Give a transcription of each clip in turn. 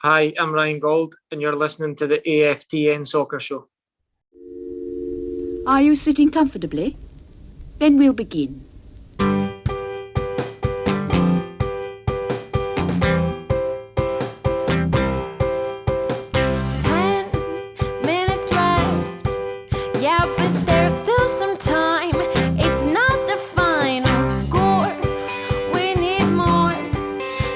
Hi, I'm Ryan Gold, and you're listening to the AFTN Soccer Show. Are you sitting comfortably? Then we'll begin. 10 minutes left. Yeah, but there's still some time. It's not the final score. We need more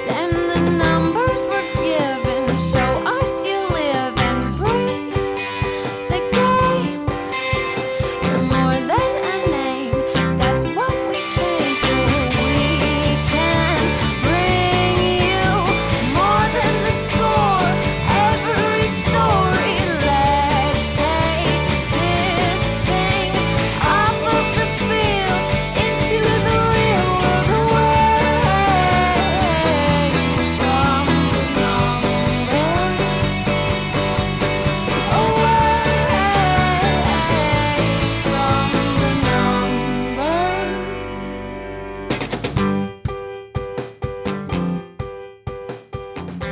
than the numbers we're given. Show us you live and breathe the game. You're more than a name. That's what we came for. We can bring you more than the score. Every story. Let's take this thing off of the field into the real world away from the numbers.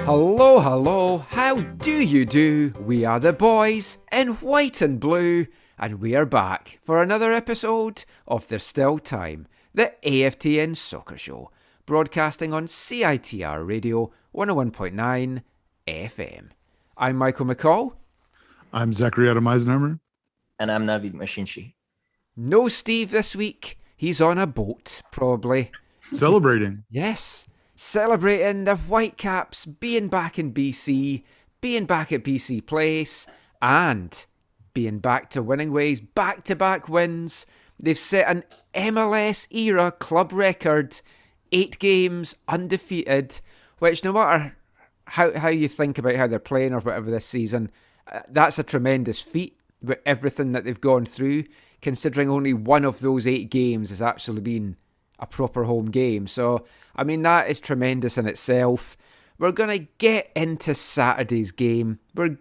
Hello, hello, how do you do? We are the boys in white and blue, and we are back for another episode of There's Still Time, the AFTN Soccer Show, broadcasting on CITR Radio 101.9 FM. I'm Michael McCall. I'm Zachary Adam Eisenhammer. And I'm Navid Mashinchi. No Steve this week, he's on a boat, probably. Celebrating. Yes, celebrating the Whitecaps being back in BC, being back at BC Place, and being back to winning ways, back-to-back wins. They've set an MLS-era club record, 8 games undefeated, which no matter how you think about how they're playing or whatever this season, that's a tremendous feat with everything that they've gone through, considering only one of those 8 games has actually been a proper home game. So, I mean, that is tremendous in itself. We're going to get into Saturday's game. We're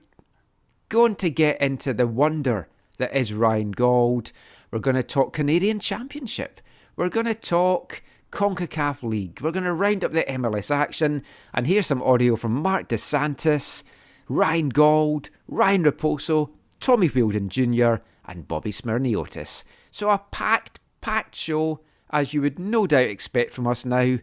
going to get into the wonder that is Ryan Gauld. We're going to talk Canadian Championship. We're going to talk CONCACAF League. We're going to round up the MLS action and hear some audio from Mark DeSantis, Ryan Gauld, Ryan Raposo, Tommy Wheeldon Jr. and Bobby Smirniotis. So a packed show, as you would no doubt expect from us now.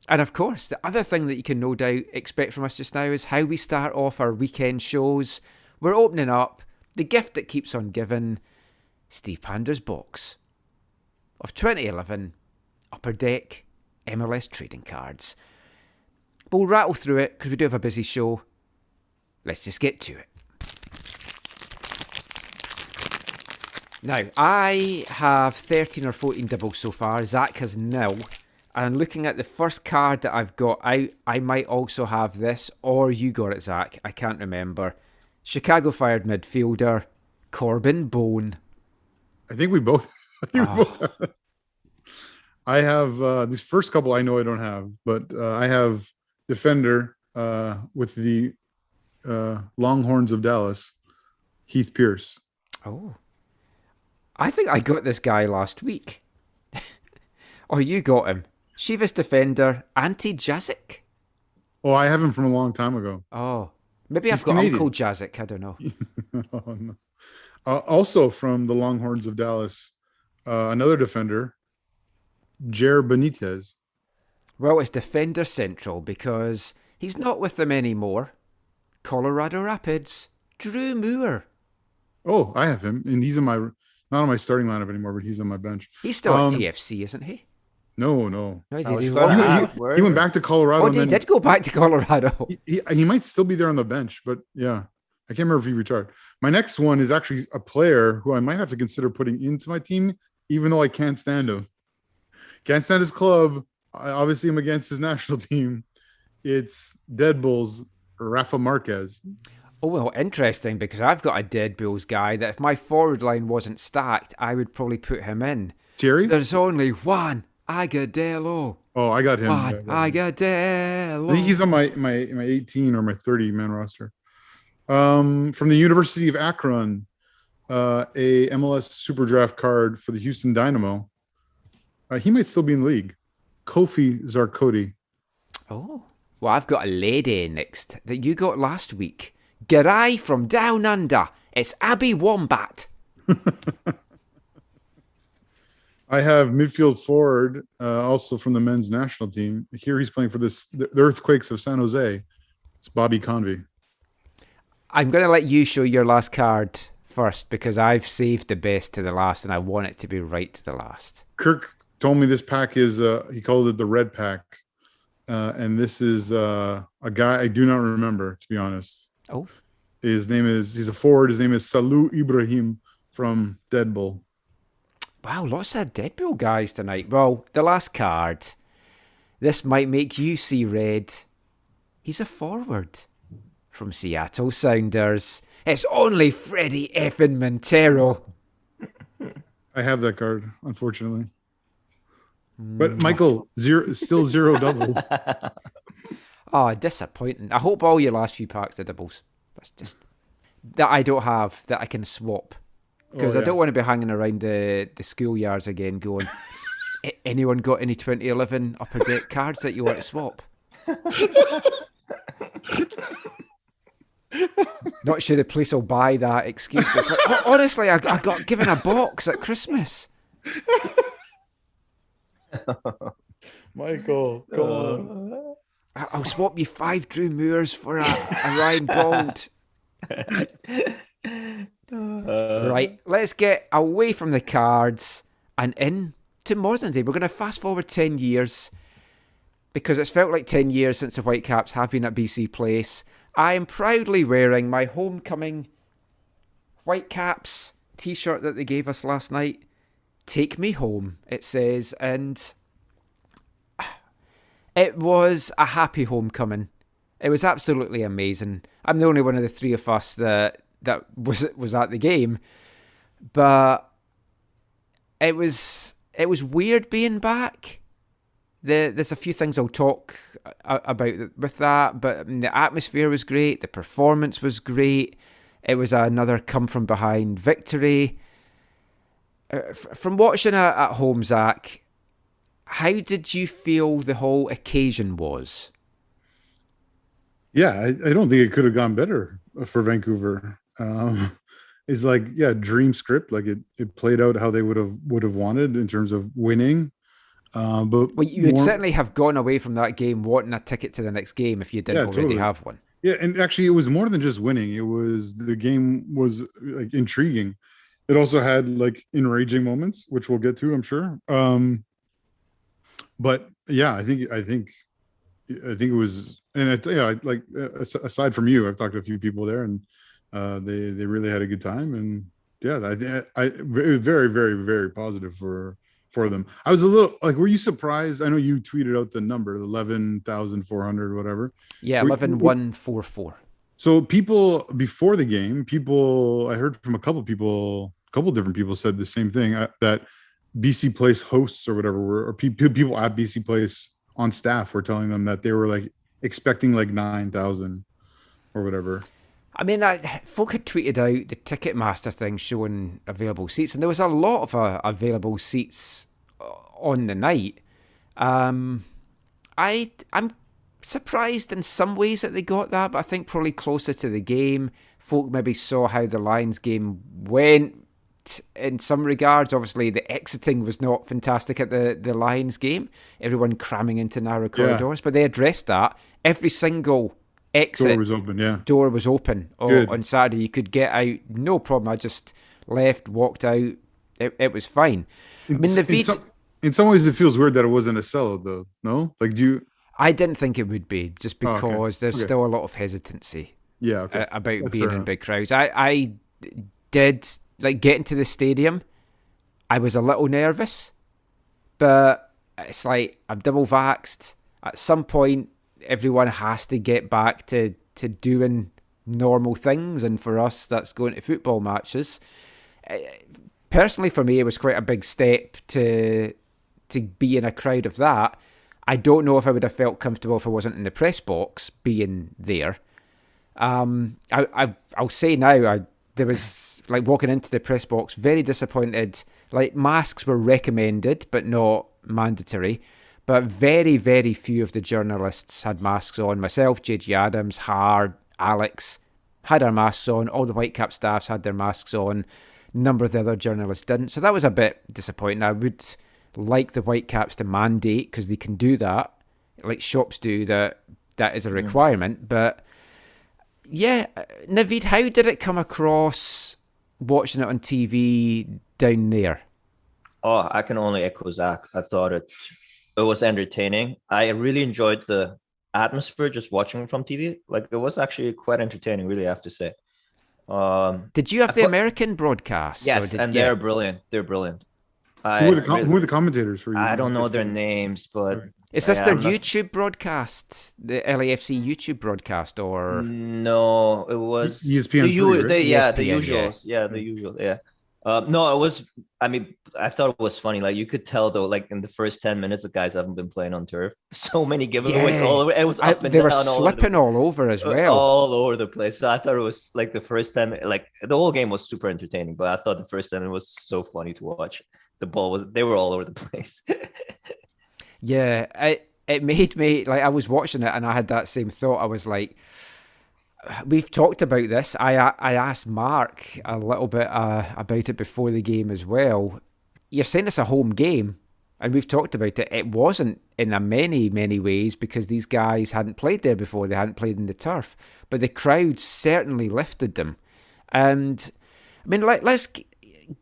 And of course, the other thing that you can no doubt expect from us just now is how we start off our weekend shows. We're opening up the gift that keeps on giving, Steve Pander's box of 2011 Upper Deck MLS trading cards. We'll rattle through it because we do have a busy show. Let's just get to it. Now, I have 13 or 14 doubles so far. Zach has nil. And looking at the first card that I've got out, I might also have this, or you got it, Zach. I can't remember. Chicago Fire midfielder, Corbin Bone. I think we both. I have these first couple I know I don't have, but I have defender with the Longhorns of Dallas, Heath Pierce. Oh. I think I got this guy last week. Oh, you got him. Chivas defender, Ante Jazic. Oh, I have him from a long time ago. Oh, maybe He's I've got Canadian. Uncle Jazic. I don't know. Oh, no. Also from the Longhorns of Dallas, another defender, Jair Benitez. Well, it's defender central because he's not with them anymore. Colorado Rapids, Drew Moore. Oh, I have him, and he's not on my starting lineup anymore, but he's on my bench. He's still at TFC, isn't he? No. No, he I was did. gonna He went back to Colorado. Oh, and he then did go back to Colorado. he might still be there on the bench, but yeah, I can't remember if he retired. My next one is actually a player who I might have to consider putting into my team, even though I can't stand him. Can't stand his club. I obviously am against his national team. It's Dead Bulls, Rafa Marquez. Oh, well, interesting, because I've got a Dead Bulls guy that if my forward line wasn't stacked, I would probably put him in. Thierry? There's only one Agudelo. Oh, I got him. One Yeah, I got him. Agudelo. I think he's on my 18 or my 30 man roster. From the University of Akron, a MLS Super Draft card for the Houston Dynamo. He might still be in the league. Kofi Zarkoti. Oh, Well, I've got a lady next that you got last week. Garai from Down Under. It's Abby Wombat. I have midfield forward, also from the men's national team. Here he's playing for the Earthquakes of San Jose. It's Bobby Convey. I'm going to let you show your last card first because I've saved the best to the last and I want it to be right to the last. Kirk told me this pack is, he called it the red pack. And this is a guy I do not remember, to be honest. Oh. He's a forward. His name is Salou Ibrahim from Dead Bull. Wow, lots of Dead Bull guys tonight. Well, the last card. This might make you see red. He's a forward from Seattle Sounders. It's only Freddie effing Montero. I have that card, unfortunately. But Michael, still zero doubles. Oh, disappointing. I hope all your last few packs are doubles. That's just that I don't have that I can swap. Because I don't want to be hanging around the schoolyards again going, anyone got any 2011 Upper Deck cards that you want to swap? Not sure the police will buy that excuse, but it's like, honestly, I got given a box at Christmas. Michael, come on. I'll swap you 5 Drew Moores for a Ryan Gold. Right, let's get away from the cards and into modern day. We're going to fast forward 10 years because it's felt like 10 years since the Whitecaps have been at BC Place. I am proudly wearing my homecoming Whitecaps t-shirt that they gave us last night. Take me home, it says, and it was a happy homecoming. It was absolutely amazing. I'm the only one of the three of us that was at the game, but it was weird being back. There's a few things I'll talk about with that, but the atmosphere was great. The performance was great. It was another come from behind victory. From watching it at home, Zach, how did you feel the whole occasion was? Yeah, I don't think it could have gone better for Vancouver. It's like, yeah, dream script. Like it played out how they would have wanted in terms of winning. But you would certainly have gone away from that game wanting a ticket to the next game if you didn't already have one. Yeah, and actually, it was more than just winning. It was the game was like intriguing. It also had like enraging moments, which we'll get to, I'm sure. But yeah, I think it was, and aside from you, I've talked to a few people there, and they really had a good time, and yeah, it was very, very, very positive for them. I was a little like, were you surprised? I know you tweeted out the number, 11,400, whatever. Yeah, 11,144. So people before the game, I heard from a couple different people said the same thing, that BC Place hosts or whatever, or people at BC Place on staff were telling them that they were like expecting like 9,000 or whatever. I mean, folk had tweeted out the Ticketmaster thing showing available seats, and there was a lot of available seats on the night. I'm surprised in some ways that they got that, but I think probably closer to the game, folk maybe saw how the Lions game went in some regards. Obviously, the exiting was not fantastic at the Lions game, everyone cramming into narrow corridors, but they addressed that. Every single exit door was open on Saturday. You could get out, no problem. I just left, walked out. It was fine. In some ways, it feels weird that it wasn't a sellout, though. No, like I didn't think it would be, just because there's still a lot of hesitancy. About That's being in big crowds. I did like getting to the stadium. I was a little nervous, but it's like I'm double vaxxed. At some point, everyone has to get back to doing normal things, and for us, that's going to football matches. Personally, for me, it was quite a big step to be in a crowd of that. I don't know if I would have felt comfortable if I wasn't in the press box being there. I'll say now, there was like walking into the press box, very disappointed. Like masks were recommended, but not mandatory. but very, very few of the journalists had masks on. Myself, J.G. Adams, Hard, Alex had our masks on. All the Whitecap staffs had their masks on. A number of the other journalists didn't. So that was a bit disappointing. I would like the Whitecaps to mandate, because they can do that, like shops do, that is a requirement. But yeah, Naveed, how did it come across watching it on TV down there? Oh, I can only echo Zach. I thought it was entertaining. I really enjoyed the atmosphere just watching it from TV. Like, it was actually quite entertaining, really, I have to say. Did you have the American broadcast? Yes, and they're brilliant. They're brilliant. Who are the commentators for you? I don't know their names, but Is this their YouTube broadcast, the LAFC YouTube broadcast, or no? It was ESPN. the ESPN, usuals. Yeah, the usual. Yeah. No, it was. I mean, I thought it was funny. Like, you could tell though, like in the first 10 minutes, the guys haven't been playing on turf. So many giveaways all over. It was up and they down. were slipping all over as well. All over the place. So I thought it was like the first time, like the whole game was super entertaining. But I thought the first time it was so funny to watch. They were all over the place. Yeah, it made me, like, I was watching it and I had that same thought. I was like, we've talked about this. I asked Mark a little bit about it before the game as well. You're saying it's a home game, and we've talked about it. It wasn't in a many, many ways, because these guys hadn't played there before. They hadn't played in the turf. But the crowd certainly lifted them. And, I mean, let's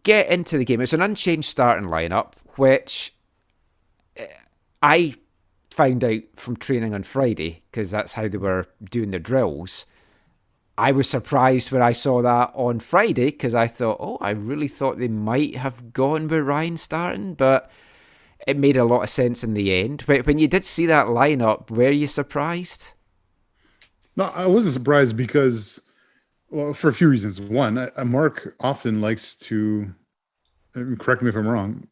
get into the game. It's an unchanged starting lineup, which I found out from training on Friday, because that's how they were doing their drills. I was surprised when I saw that on Friday, because I thought, I really thought they might have gone with Ryan starting, but it made a lot of sense in the end. When you did see that lineup, were you surprised? No, I wasn't surprised because, well, for a few reasons. One, Mark often likes to, correct me if I'm wrong,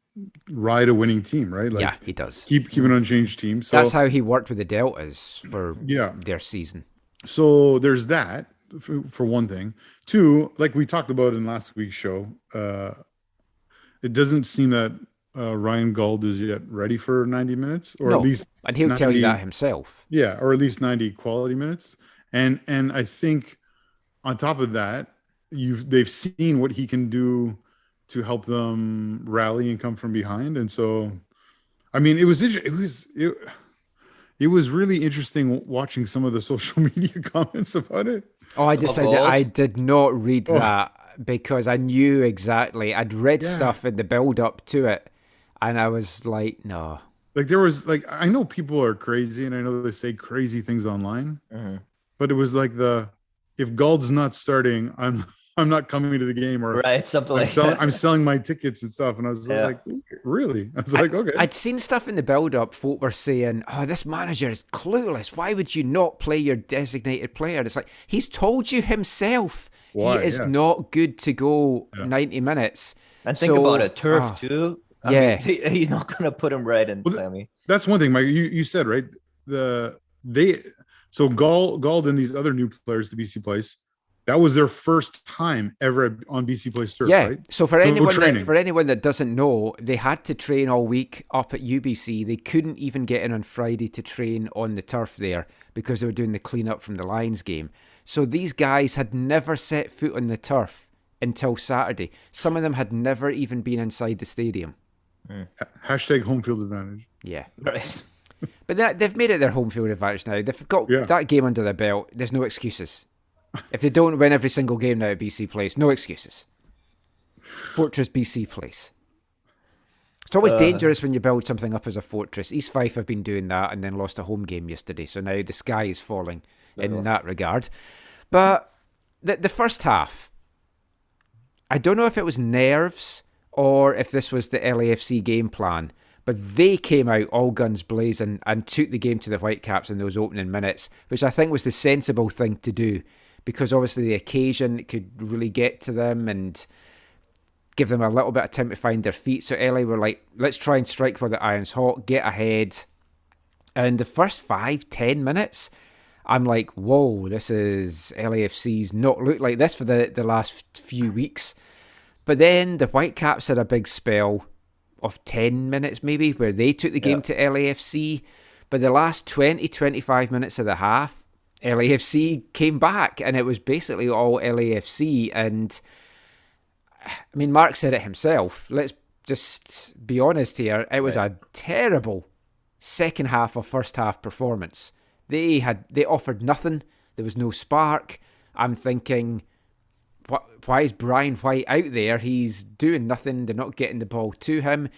ride a winning team, right? Like, yeah, he does. Keep an unchanged team. So that's how he worked with the Deltas for their season. So there's that, for one thing. Two, like we talked about in last week's show, it doesn't seem that Ryan Gauld is yet ready for 90 minutes, or at least, and he'll 90, tell you that himself. Yeah, or at least 90 quality minutes. And I think on top of that, they've seen what he can do to help them rally and come from behind. And so, I mean, it was really interesting watching some of the social media comments about it. Oh, I decided I did not read that, because I knew exactly. I'd read stuff in the build up to it, and I was like, no. Like, there was, like, I know people are crazy, and I know they say crazy things online, but it was like if Gauld's not starting, I'm not coming to the game, or right, something like that. I'm selling my tickets and stuff. And I was like, really? I was like, okay. I'd seen stuff in the build-up. Folk were saying, this manager is clueless. Why would you not play your designated player? It's like, he's told you himself he is not good to go 90 minutes. And think about it, turf too. I mean, you're not going to put him right in. That's one thing, Mike. You said, right? So Gauld and these other new players to BC Place, that was their first time ever on BC Place turf, right? So for anyone that doesn't know, they had to train all week up at UBC. They couldn't even get in on Friday to train on the turf there, because they were doing the clean-up from the Lions game. So these guys had never set foot on the turf until Saturday. Some of them had never even been inside the stadium. Hashtag home field advantage. Yeah. Right. But they've made it their home field advantage now. They've got that game under their belt. There's no excuses. If they don't win every single game now at BC Place, no excuses. Fortress BC Place. It's always dangerous when you build something up as a fortress. East Fife have been doing that and then lost a home game yesterday. So now the sky is falling in that regard. But the first half, I don't know if it was nerves or if this was the LAFC game plan, but they came out all guns blazing and took the game to the Whitecaps in those opening minutes, which I think was the sensible thing to do, because obviously the occasion could really get to them and give them a little bit of time to find their feet. So LA were like, let's try and strike while the iron's hot, get ahead. And the first 5-10 minutes, I'm like, whoa, this is LAFC's not looked like this for the last few weeks. But then the Whitecaps had a big spell of 10 minutes maybe where they took the game to LAFC. But the last 20, 25 minutes of the half, LAFC came back and it was basically all LAFC. And I mean, Mark said it himself. Let's just be honest here. It was a terrible second half or first half performance. They offered nothing. There was no spark. I'm thinking, why is Brian White out there? He's doing nothing. They're not getting the ball to him.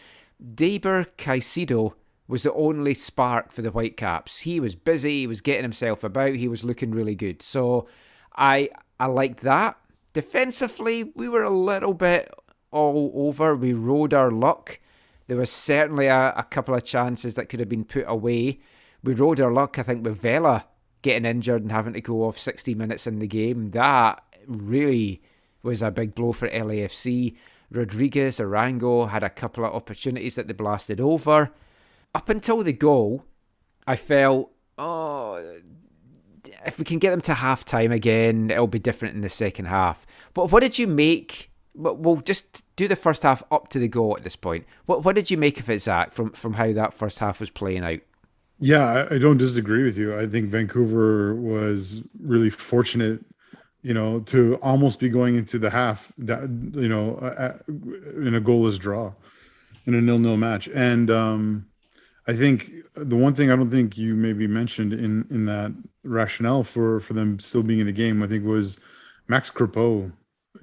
Deiber Caicedo was the only spark for the Whitecaps. He was busy. He was getting himself about. He was looking really good. So I liked that. Defensively, we were a little bit all over. We rode our luck. There was certainly a couple of chances that could have been put away. We rode our luck, I think, with Vela getting injured and having to go off 60 minutes in the game. That really was a big blow for LAFC. Rodriguez, Arango had a couple of opportunities that they blasted over. Up until the goal, I felt, if we can get them to half-time again, it'll be different in the second half. But what did you make? We'll just do the first half up to the goal at this point. What did you make of it, Zach, from how that first half was playing out? Yeah, I don't disagree with you. I think Vancouver was really fortunate, to almost be going into the half, in a goalless draw, in a 0-0 match. And I think the one thing I don't think you maybe mentioned in that rationale for them still being in the game, I think, was Max Crepeau.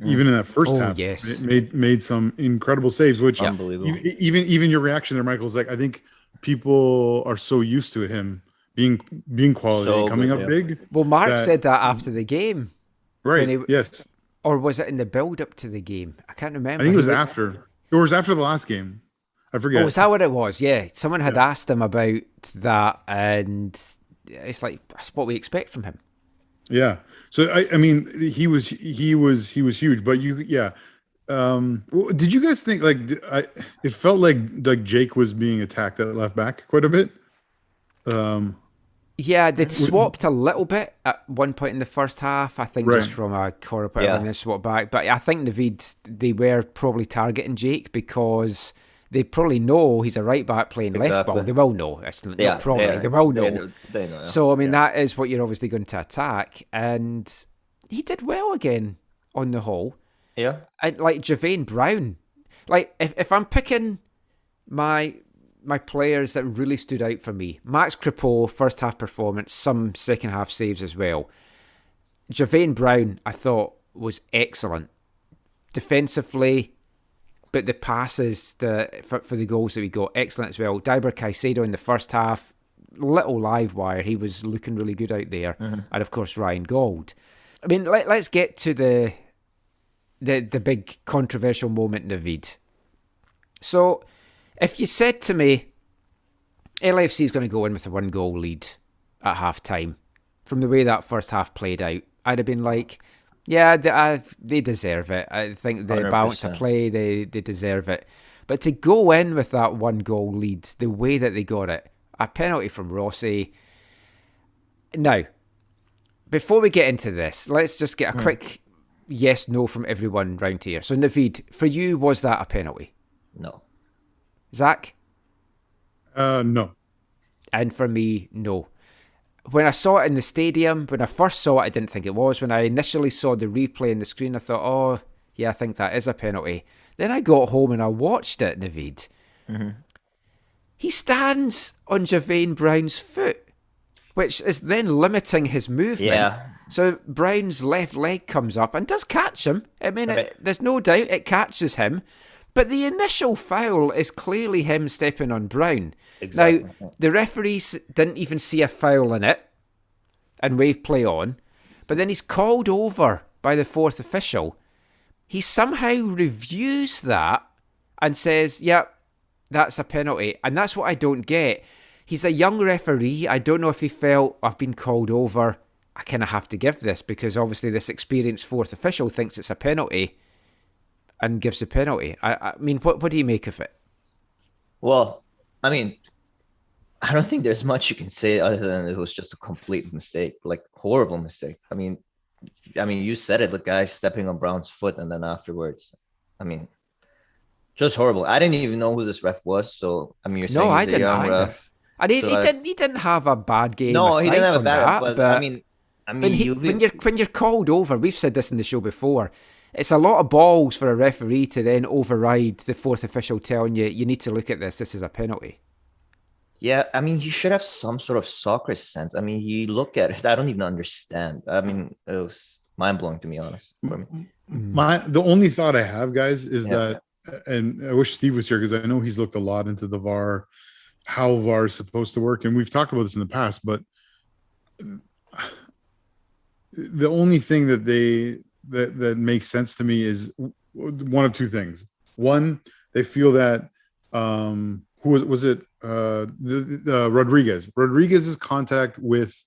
Even in that first half, yes, made some incredible saves. Which unbelievable. Even your reaction there, Michael, is like, I think people are so used to him being quality, coming up big. Well, Mark said that after the game, right? Yes, or was it in the build-up to the game? I can't remember. I think it was after. It was after the last game. I forget. Oh, is that what it was? Yeah, someone had asked him about that, and it's like, that's what we expect from him. Yeah. So I mean, he was huge. But did you guys think it felt like Jake was being attacked at left back quite a bit? Yeah, they'd swapped a little bit at one point in the first half. I think just from a corner point and then swap back. But I think they were probably targeting Jake because they probably know he's a right back playing left ball. They will know. It's not probably. They will know. They know. So, I mean, that is what you're obviously going to attack. And he did well again on the whole. Yeah. And like Javaine Brown. Like, if I'm picking my players that really stood out for me, Max Crepeau, first half performance, some second half saves as well. Javaine Brown, I thought, was excellent. Defensively, but the passes for the goals that we got, excellent as well. Deiber Caicedo in the first half, little live wire. He was looking really good out there. And of course, Ryan Gauld. I mean, let's get to the big controversial moment, Naveed. So, if you said to me, LAFC is going to go in with a 1-goal lead at half-time, from the way that first half played out, I'd have been like, yeah, they deserve it. I think the 100%. balance of play, they deserve it. But to go in with that 1-goal lead, the way that they got it, a penalty from Rossi. Now, before we get into this, let's just get a quick yes-no from everyone round here. So, Naveed, for you, was that a penalty? No. Zach? No. And for me, no. When I saw it in the stadium, when I first saw it, I didn't think it was. When I initially saw the replay in the screen, I thought, oh, yeah, I think that is a penalty. Then I got home and I watched it, Naveed. He stands on Javaine Brown's foot, which is then limiting his movement. Yeah. So Brown's left leg comes up and does catch him. I mean, there's no doubt it catches him. But the initial foul is clearly him stepping on Brown. Exactly. Now, the referees didn't even see a foul in it and wave play on. But then he's called over by the fourth official. He somehow reviews that and says, yep, that's a penalty. And that's what I don't get. He's a young referee. I don't know if he felt, I've been called over, I kind of have to give this, because obviously this experienced fourth official thinks it's a penalty and gives the penalty. I mean, what do you make of it? Well, I mean, I don't think there's much you can say other than it was just a complete mistake, like horrible mistake. I mean, you said it, the guy stepping on Brown's foot, and then afterwards, I mean, Just horrible. I didn't even know who this ref was. So I mean, you're saying No, I he's a didn't young either. ref. And he So I- didn't have a bad game. No, he aside didn't have a from bad. that, But but I mean, when you're called over, we've said this in the show before. It's a lot of balls for a referee to then override the fourth official telling you need to look at this. This is a penalty. yeah, I mean, you should have some sort of soccer sense. I mean, you look at it, I don't even understand. I mean, it was mind blowing to be honest. For me. The only thought I have, guys, is Yeah. that, and I wish Steve was here because I know he's looked a lot into the VAR, how VAR is supposed to work, and we've talked about this in the past. But the only thing that makes sense to me is one of two things. One, they feel that who was it? Rodriguez. Rodriguez's contact with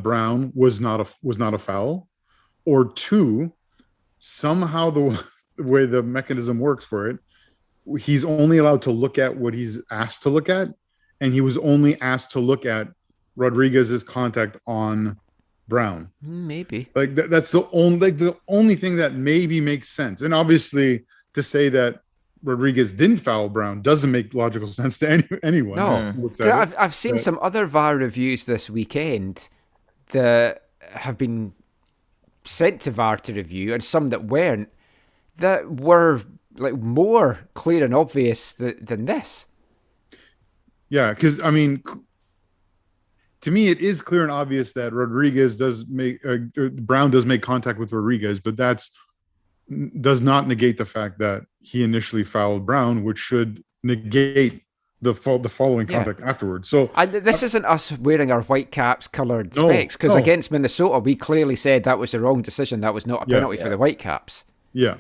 Brown was not a foul. Or two, somehow the way the mechanism works for it, he's only allowed to look at what he's asked to look at, and he was only asked to look at Rodriguez's contact on Brown. Maybe. Like that's the only thing that maybe makes sense. And obviously, to say that Rodriguez didn't foul Brown doesn't make logical sense to anyone. No. who looks at it. I've seen But- some other VAR reviews this weekend that have been sent to VAR to review, and some that weren't, that were like more clear and obvious than this. Yeah, because I mean, to me, it is clear and obvious that Rodriguez does make Brown does make contact with Rodriguez, but does not negate the fact that he initially fouled Brown, which should negate the following Yeah. contact afterwards. So And this isn't us wearing our white caps coloured No, specs, because no. against Minnesota, we clearly said that was the wrong decision. That was not a Yeah. penalty for the white caps. yeah,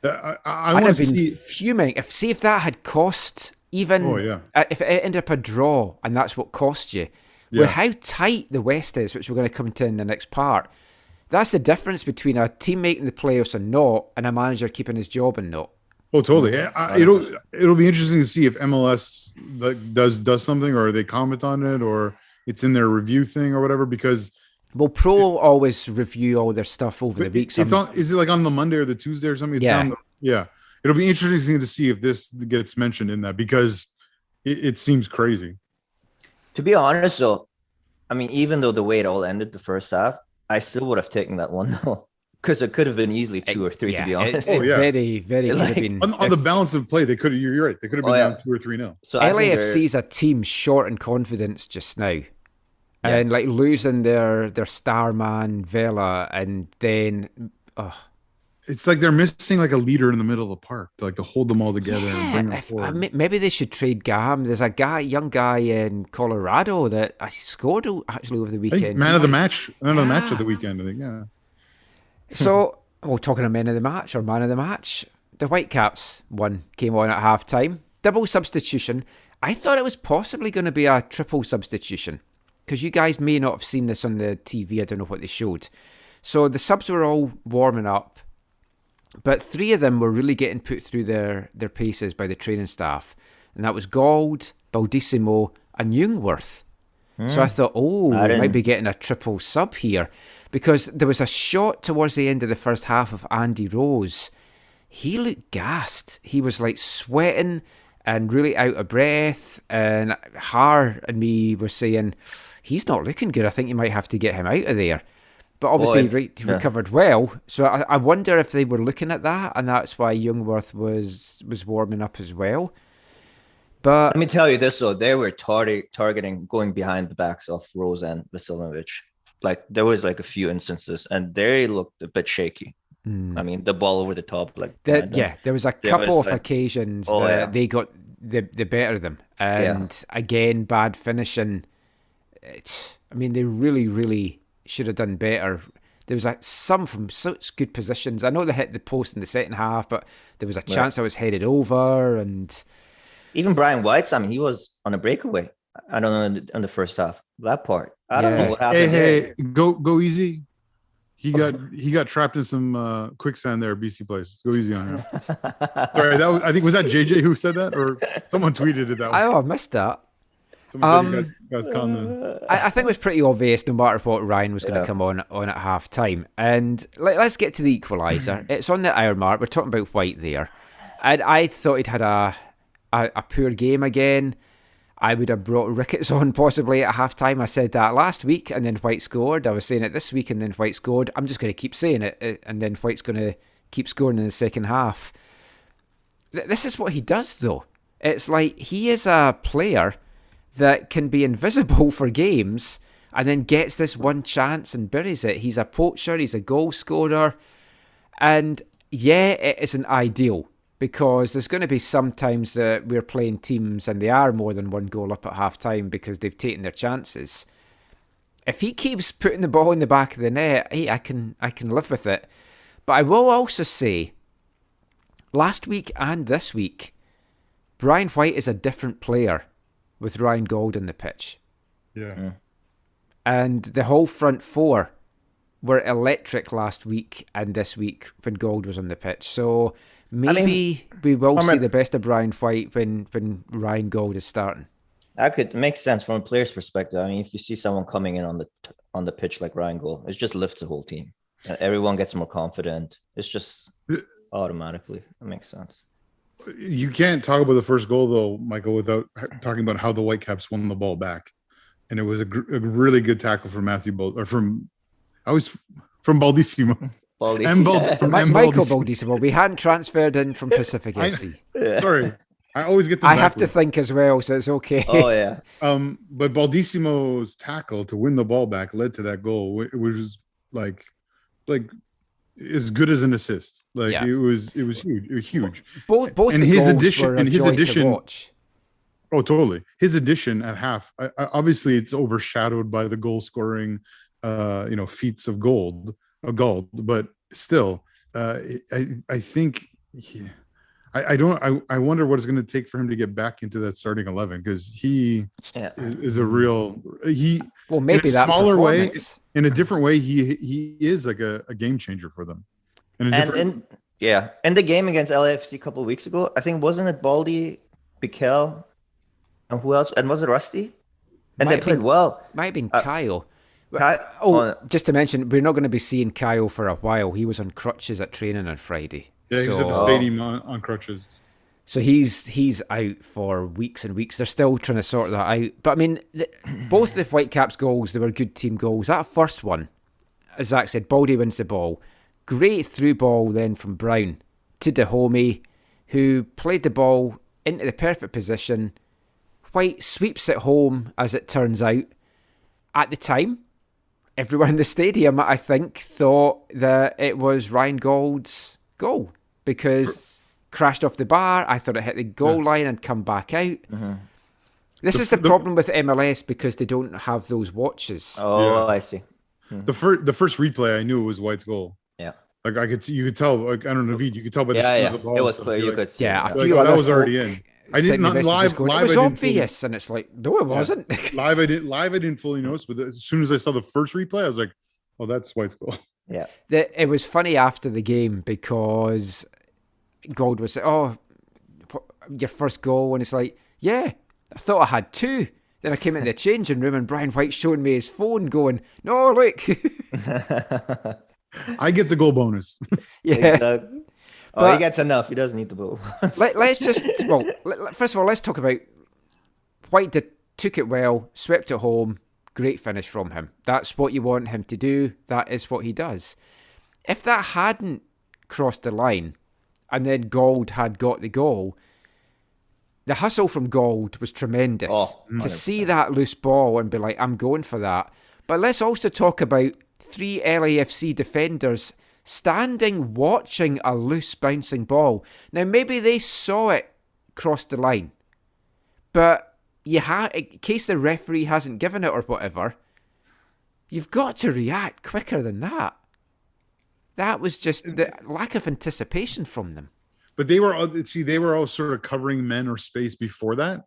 I I'd want have to been see. fuming if that had cost even Oh, yeah. if it ended up a draw and that's what cost you. Yeah. With how tight the West is, which we're going to come to in the next part, that's the difference between a team making the playoffs and not, and a manager keeping his job and not. Oh, totally. It'll be interesting to see if MLS does something, or they comment on it, or it's in their review thing or whatever. Because Well, Pro always review all their stuff over the week. it's on. Is it like on the Monday or the Tuesday or something? It's Yeah. on yeah. It'll be interesting to see if this gets mentioned in that, because it seems crazy. To be honest, though, I mean, even though the way it all ended the first half, I still would have taken that 1-0 because it could have been easily 2 or 3. To be honest, Oh, yeah. Very, very could have Like- been. On the balance of play, they could. You're right. They could have been Oh, yeah. down 2 or 3-0. so I think LAFC is a team short in confidence just now. Yeah. And like losing their star man Vela, and then It's like they're missing like a leader in the middle of the park to hold them all together and bring them forward. maybe they should trade Gam. There's a young guy in Colorado that I scored actually over the I think weekend. man of the match of the weekend. I think, yeah. So, talking of men of the match or man of the match, the Whitecaps one came on at half time. Double substitution. I thought it was possibly going to be a triple substitution, because you guys may not have seen this on the TV. I don't know what they showed. So the subs were all warming up, but 3 of them were really getting put through their paces by the training staff. And that was Gold, Baldissimo and Jungwirth. So I thought, we might didn't- be getting a triple sub here, because there was a shot towards the end of the first half of Andy Rose. He looked gassed. He was like sweating and really out of breath. And Har and me were saying, he's not looking good. I think you might have to get him out of there. But obviously he recovered well. So I wonder if they were looking at that, and that's why Jungwirth was warming up as well. But Let me tell you this, though, they were targeting going behind the backs of Rose and Vasiljevic. Like there was like a few instances, and they looked a bit shaky. I mean, the ball over the top, like behind them. there was a There couple was, of like- occasions Oh, that yeah. they got the better of them. And again, bad finishing. I mean, they really, really should have done better. There was some from such good positions. I know they hit the post in the second half, but there was a chance that was headed over. And Even Brian White's, I mean, he was on a breakaway. I don't know in the first half. That part, I don't Yeah. know what happened. Hey, go easy. He got trapped in some quicksand there, BC Place. Go easy on him. Sorry, I think was that JJ who said that, or someone tweeted it that way. I missed that. Someone said he got caught in the- I think it was pretty obvious no matter what Ryan was going to come on at half time. And let's get to the equaliser. It's on the hour mark. We're talking about White there. And I thought he'd had a poor game again. I would have brought Ricketts on possibly at halftime. I said that last week, and then White scored. I was saying it this week, and then White scored. I'm just going to keep saying it, and then White's going to keep scoring in the second half. This is what he does, though. It's like he is a player that can be invisible for games and then gets this one chance and buries it. He's a poacher. He's a goal scorer. And yeah, it isn't ideal, because there's going to be some times that we're playing teams and they are more than one goal up at half time because they've taken their chances. If he keeps putting the ball in the back of the net, hey, I can live with it. But I will also say, last week and this week, Brian White is a different player with Ryan Gauld on the pitch. Yeah. And the whole front four were electric last week and this week when Gauld was on the pitch. So maybe we will see the best of Brian White when Ryan Gauld is starting. That could make sense from a player's perspective. I mean, if you see someone coming in on the pitch like Ryan Gauld, it just lifts the whole team. Everyone gets more confident. It's just automatically. That makes sense. You can't talk about the first goal though, Michael, without talking about how the Whitecaps won the ball back, and it was a really good tackle from Matthew from Baldissimo. Baldy. And Michael Baldissimo. We hadn't transferred in from Pacific FC. Sorry, I always get them I have to backwards. think as well, so it's okay. Oh yeah. But Baldissimo's tackle to win the ball back led to that goal, which was like as good as an assist. Like Yeah. it was huge. It was huge. Both And the his goals addition- were a and his joy to addition- watch. Oh, totally. His addition at half, obviously, it's overshadowed by the goal scoring, feats of Gauld, but still, I think. I wonder what it's going to take for him to get back into that starting 11, because he is a real Well, maybe in a that smaller way, performance. in a different way, he is like a game changer for them. In the game against LAFC a couple of weeks ago, I think, wasn't it Baldy, Bikel, and who else? And was it Rusty? And Might they have played been- well. Might have been Kyle. Ky- Just to mention, we're not going to be seeing Kyle for a while. He was on crutches at training on Friday. Yeah, he was at the stadium on crutches. So he's out for weeks and weeks. They're still trying to sort that out. But I mean, both the Whitecaps goals, they were good team goals. That first one, as Zach said, Baldy wins the ball. Great through ball then from Brown to Dahomey, who played the ball into the perfect position. White sweeps it home, as it turns out. At the time, everyone in the stadium, I think, thought that it was Ryan Gould's goal, because crashed off the bar. I thought it hit the goal line and come back out. Mm-hmm. This is the problem with MLS, because they don't have those watches. Oh, Yeah. I see. The first replay, I knew it was White's goal. Yeah. Like you could tell. Like, I don't know, Vid, you could tell by the Yeah, spin yeah. of the ball. It was so clear. you're You like, could see. Yeah, it. a like, few oh, other that was already folk in. I sent didn't me not messages live. going, Live, it was I didn't obvious, and it's like, no, it wasn't. Live, I didn't fully notice, but as soon as I saw the first replay, I was like, "Oh, that's White's goal." Yeah. It was funny after the game, because Gold was, your first goal, and it's like, yeah, I thought I had two. Then I came into the changing room and Brian White showing me his phone going, no, look. I get the goal bonus. Yeah. He gets enough. He doesn't need the ball. Let's just, first of all, let's talk about White took it well, swept it home, great finish from him. That's what you want him to do. That is what he does. If that hadn't crossed the line and then Gauld had got the goal, the hustle from Gauld was tremendous. To see that loose ball and be like, I'm going for that. But let's also talk about 3 LAFC defenders standing watching a loose bouncing ball. Now, maybe they saw it cross the line, but in case the referee hasn't given it or whatever, you've got to react quicker than that. That was just the lack of anticipation from them. But they were all sort of covering men or space before that,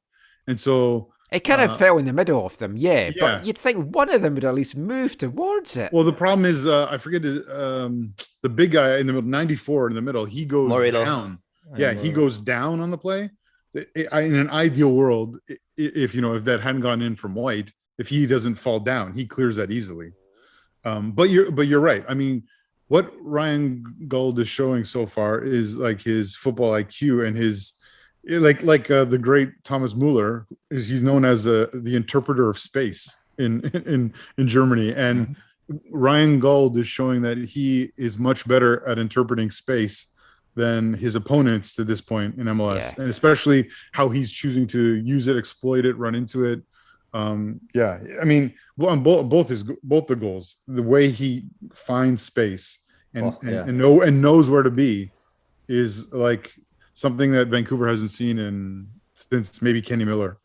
and so It kind of fell in the middle of them, yeah. Yeah. But you'd think one of them would at least move towards it. well, the problem is I forget the big guy in the middle, 94 in the middle. He goes Morilo. down. Yeah, he goes down on the play. In an ideal world, if that hadn't gone in from White, if he doesn't fall down, he clears that easily. But you're right. I mean, what Ryan Gold is showing so far is like his football IQ and his the great Thomas Muller he's known as the interpreter of space in Germany, and Ryan Gold is showing that he is much better at interpreting space than his opponents to this point in MLS, and especially how he's choosing to use it, exploit it, run into it. I mean, on both the goals, the way he finds space and knows where to be is like something that Vancouver hasn't seen since maybe Kenny Miller.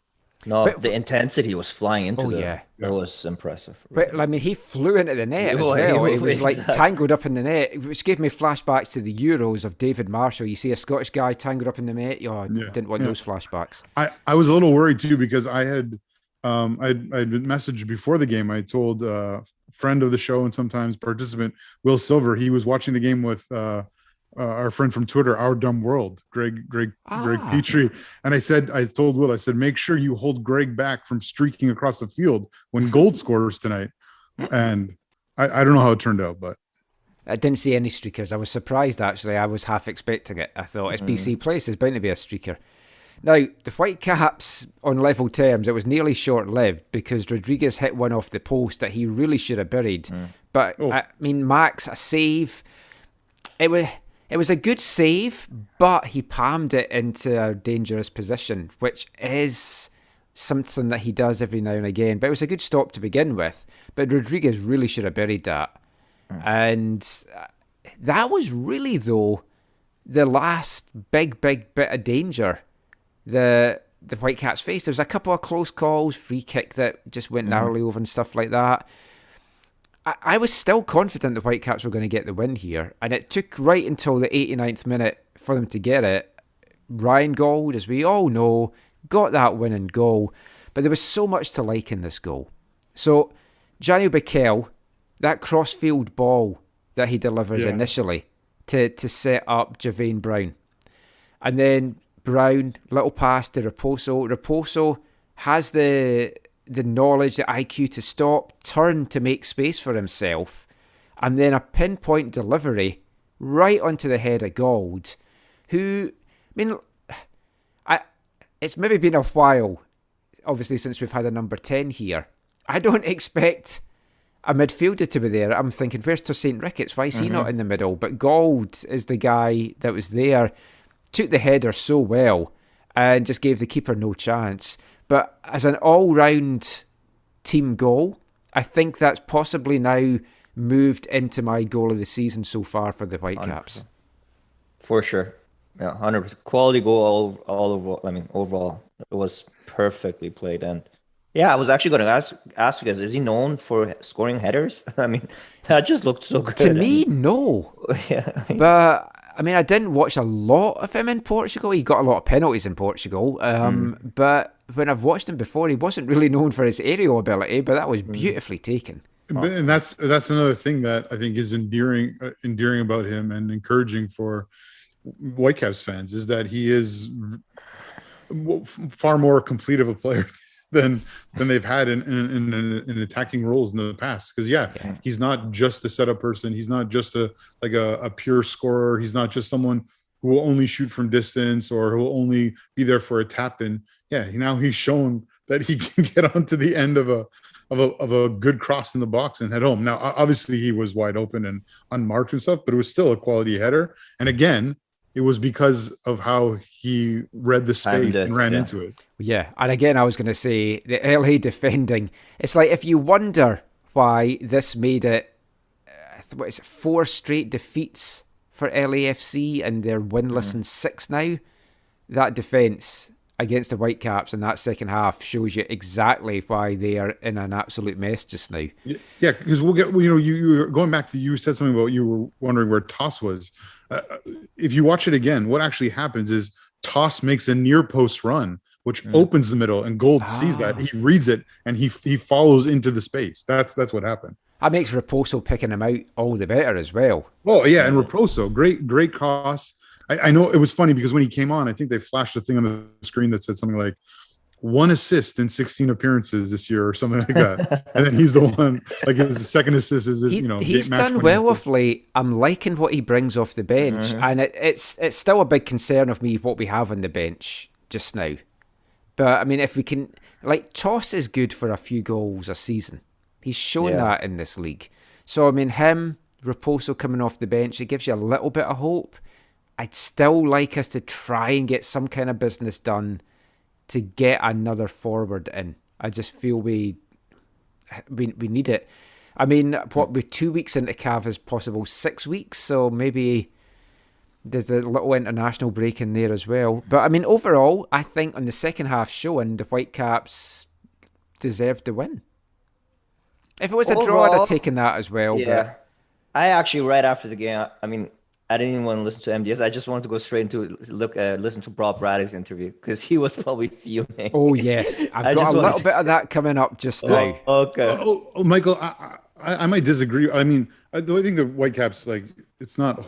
No, the intensity was flying into it was impressive. But I mean, he flew into the net as well. He was like tangled up in the net, which gave me flashbacks to the Euros of David Marshall. You see a Scottish guy tangled up in the net. Didn't want those flashbacks. I was a little worried too because I had been messaged before the game. I told a friend of the show and sometimes participant Will Silver. He was watching the game with our friend from Twitter, Our Dumb World, Greg Petrie. And I told Will, make sure you hold Greg back from streaking across the field when Gold scores tonight. And I don't know how it turned out, but I didn't see any streakers. I was surprised, actually. I was half expecting it. I thought it's BC Place. There's bound to be a streaker. Now, the Whitecaps, on level terms, it was nearly short-lived because Rodriguez hit one off the post that he really should have buried. But, I mean, Max, a save. It was a good save, but he palmed it into a dangerous position, which is something that he does every now and again. But it was a good stop to begin with. But Rodriguez really should have buried that. And that was really, though, the last big bit of danger the Whitecaps faced. There was a couple of close calls, free kick that just went narrowly over and stuff like that. I was still confident the Whitecaps were going to get the win here, and it took right until the 89th minute for them to get it. Ryan Gold, as we all know, got that winning goal, but there was so much to like in this goal. So, Janio Bikel, that cross-field ball that he delivers initially to set up Javaine Brown. And then Brown, little pass to Raposo. Raposo has the knowledge, the IQ to stop, turn to make space for himself, and then a pinpoint delivery right onto the head of Gold, who, I mean, it's maybe been a while, obviously, since we've had a number 10 here. I don't expect a midfielder to be there. I'm thinking, where's Tosaint Ricketts? Why is he not in the middle? But Gold is the guy that was there, took the header so well, and just gave the keeper no chance. But as an all-round team goal, I think that's possibly now moved into my goal of the season so far for the Whitecaps. 100%. For sure. Yeah, 100%. Quality goal all over. I mean, overall, it was perfectly played. And yeah, I was actually going to ask you guys, is he known for scoring headers? I mean, that just looked so good. To me, no. Yeah. But I mean, I didn't watch a lot of him in Portugal. He got a lot of penalties in Portugal. But when I've watched him before, he wasn't really known for his aerial ability, but that was beautifully taken. And that's another thing that I think is endearing about him and encouraging for Whitecaps fans is that he is far more complete of a player than they've had in attacking roles in the past. Because he's not just a setup person. He's not just a pure scorer. He's not just someone who will only shoot from distance or who will only be there for a tap in. Yeah, now he's shown that he can get onto the end of a good cross in the box and head home. Now, obviously, he was wide open and unmarked and stuff, but it was still a quality header. And again, it was because of how he read the space and ran into it. Yeah, and again, I was going to say the LA defending. It's like if you wonder why this made it, 4 straight defeats for LAFC and they're winless in 6 now. That defence against the Whitecaps in that second half shows you exactly why they are in an absolute mess just now. Yeah, because we'll get, you were going back to, you said something about you were wondering where Toss was. If you watch it again, what actually happens is Toss makes a near post run, which opens the middle, and Gold sees that. He reads it, and he follows into the space. That's what happened. That makes Raposo picking him out all the better as well. Oh, yeah, and Raposo, great cross. I know it was funny because when he came on, I think they flashed a thing on the screen that said something like, 1 assist in 16 appearances this year or something like that. And then he's the one, like his second assist is, he's done well of late. I'm liking what he brings off the bench. And it's still a big concern of me what we have on the bench just now. But I mean, if we can, like, Toss is good for a few goals a season. He's shown that in this league. So I mean, him, Raposo coming off the bench, it gives you a little bit of hope. I'd still like us to try and get some kind of business done to get another forward in. I just feel we need it. I mean, what, with 2 weeks into Cav is possible 6 weeks, so maybe there's a little international break in there as well. But I mean, overall, I think on the second half showing, the Whitecaps deserved to win. If it was a draw, I'd have taken that as well. Yeah. But I actually, right after the game, I mean, I didn't even want to listen to MDS. I just wanted to go straight into listen to Bob Bradley's interview because he was probably fuming. Oh yes, I've got a little bit of that coming up just now. Okay. Oh, Michael, I might disagree. I mean, the only thing the Whitecaps, like, it's not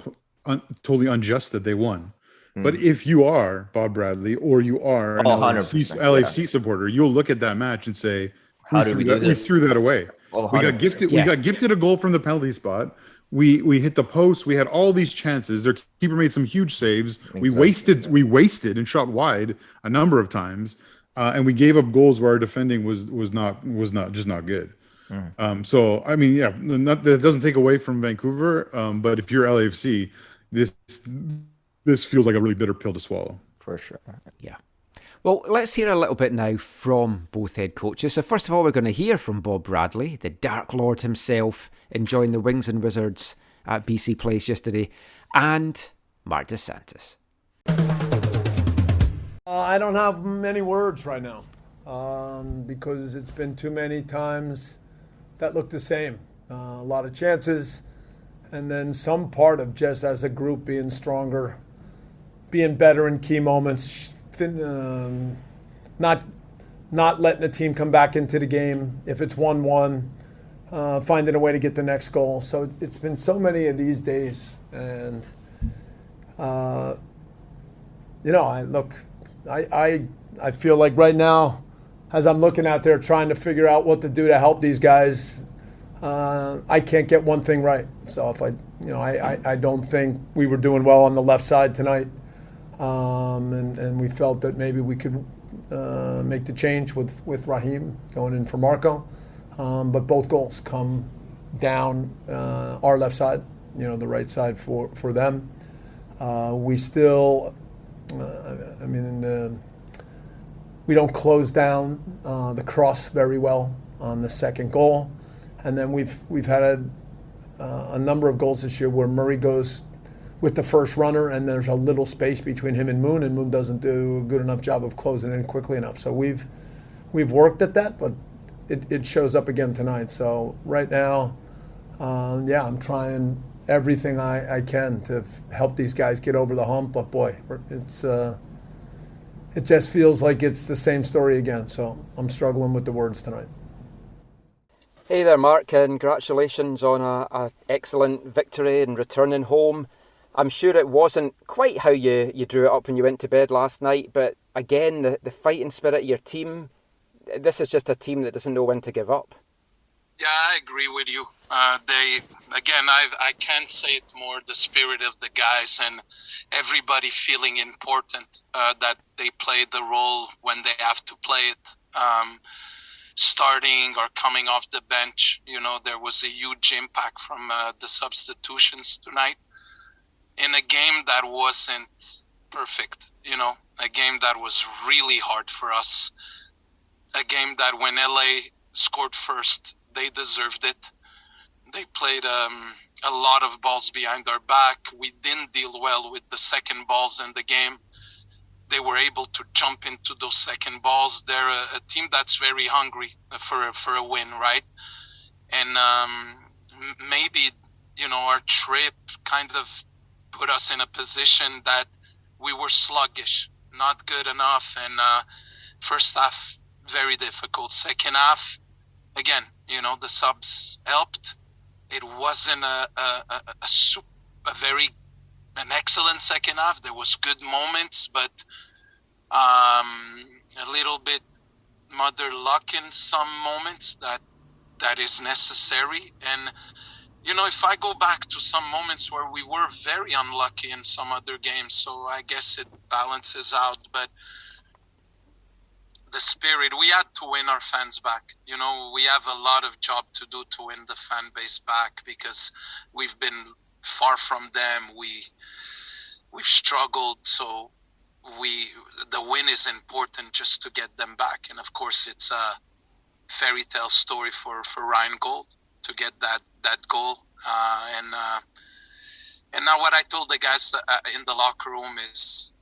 totally unjust that they won. But if you are Bob Bradley or you are an LAFC supporter, you'll look at that match and say, "How did we do this? We threw that away. We got gifted. We got gifted a goal from the penalty spot. We hit the post. We had all these chances. Their keeper made some huge saves. Exactly. We wasted and shot wide a number of times, and we gave up goals where our defending was not good. So I mean, that doesn't take away from Vancouver. But if you're LAFC, this feels like a really bitter pill to swallow. For sure. Yeah. Well, let's hear a little bit now from both head coaches. So first of all, we're going to hear from Bob Bradley, the Dark Lord himself, enjoying the Wings and Wizards at BC Place yesterday, and Marc Dos Santos. I don't have many words right now because it's been too many times that look the same. A lot of chances, and then some part of just as a group being stronger, being better in key moments, not letting the team come back into the game if it's 1-1, finding a way to get the next goal. So it's been so many of these days, and I feel like right now, as I'm looking out there trying to figure out what to do to help these guys, I can't get one thing right. So if I don't think we were doing well on the left side tonight. And we felt that maybe we could make the change with Raheem going in for Marco. But both goals come down our left side, the right side for them. We still, we don't close down the cross very well on the second goal. And then we've had a number of goals this year where Murray goes with the first runner, and there's a little space between him and Moon doesn't do a good enough job of closing in quickly enough. So we've worked at that, but it shows up again tonight. So right now, I'm trying everything I can to help these guys get over the hump. But boy, it just feels like it's the same story again. So I'm struggling with the words tonight. Hey there, Mark. Congratulations on an excellent victory and returning home. I'm sure it wasn't quite how you drew it up when you went to bed last night, but again, the fighting spirit of your team, this is just a team that doesn't know when to give up. Yeah, I agree with you. I can't say it more, the spirit of the guys and everybody feeling important, that they play the role when they have to play it. Starting or coming off the bench, there was a huge impact from the substitutions tonight. In a game that wasn't perfect, a game that was really hard for us, a game that when LA scored first, they deserved it. They played a lot of balls behind our back. We didn't deal well with the second balls in the game. They were able to jump into those second balls. They're a team that's very hungry for a win, right? And maybe, our trip kind of put us in a position that we were sluggish, not good enough. And first half, very difficult. Second half, again, the subs helped. It wasn't an excellent second half. There was good moments, but a little bit mother luck in some moments that is necessary. And if I go back to some moments where we were very unlucky in some other games, so I guess it balances out. But the spirit, we had to win our fans back. We have a lot of job to do to win the fan base back, because we've been far from them. We've struggled, so the win is important just to get them back. And of course, it's a fairy tale story for Ryan Gold to get that goal. And now what I told the guys in the locker room is,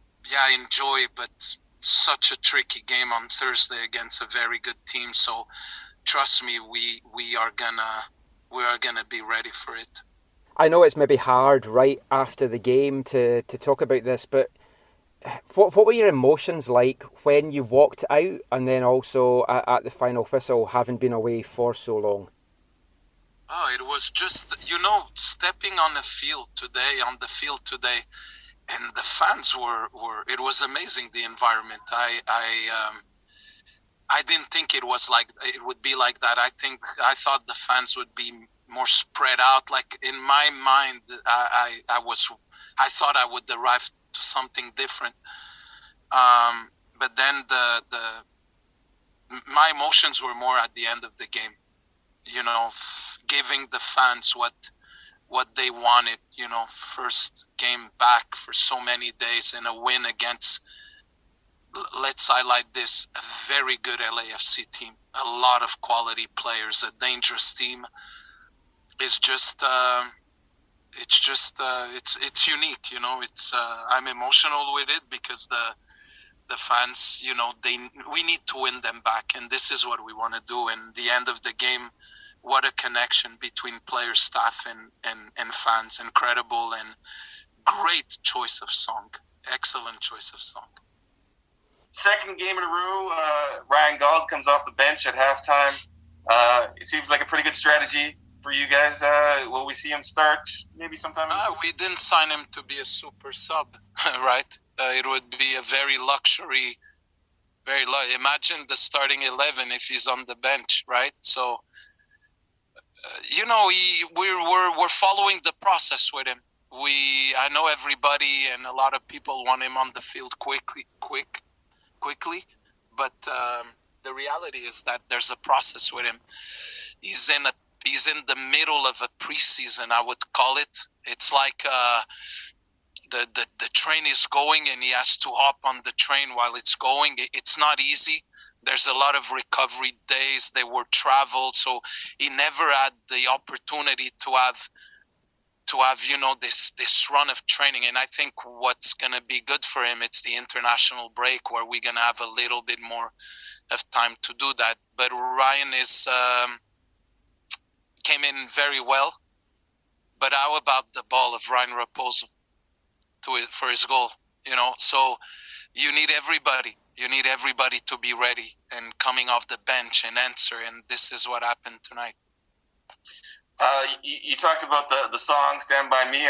enjoy, but such a tricky game on Thursday against a very good team. So trust me, we are gonna be ready for it. I know it's maybe hard right after the game to talk about this, but what were your emotions like when you walked out, and then also at the final whistle, having been away for so long? Oh, it was just, stepping on the field today, and the fans were it was amazing, the environment. I didn't think it would be like that. I thought the fans would be more spread out. Like, in my mind, I thought I would arrive to something different. But then my emotions were more at the end of the game. Giving the fans what they wanted. First game back for so many days, and a win against, let's highlight this, a very good LAFC team, a lot of quality players, a dangerous team. It's just it's unique. I'm emotional with it, because the fans, we need to win them back, and this is what we want to do. And the end of the game, what a connection between player, staff, and fans. Incredible, and great choice of song. Excellent choice of song. Second game in a row, Ryan Gauld comes off the bench at halftime. It seems like a pretty good strategy for you guys. Will we see him start maybe sometime? We didn't sign him to be a super sub, right? It would be a very luxury, imagine the starting 11 if he's on the bench, right? So, we're following the process with him. I know everybody and a lot of people want him on the field quickly, but the reality is that there's a process with him. He's in the middle of a preseason, I would call it. It's like the train is going, and he has to hop on the train while it's going. It's not easy. There's a lot of recovery days. They were traveled, so he never had the opportunity to have this run of training. And I think what's gonna be good for him, it's the international break, where we're gonna have a little bit more of time to do that. But Ryan came in very well. But how about the ball of Ryan Raposo for his goal? So you need everybody. You need everybody to be ready and coming off the bench and answer. And this is what happened tonight. You talked about the song "Stand By Me."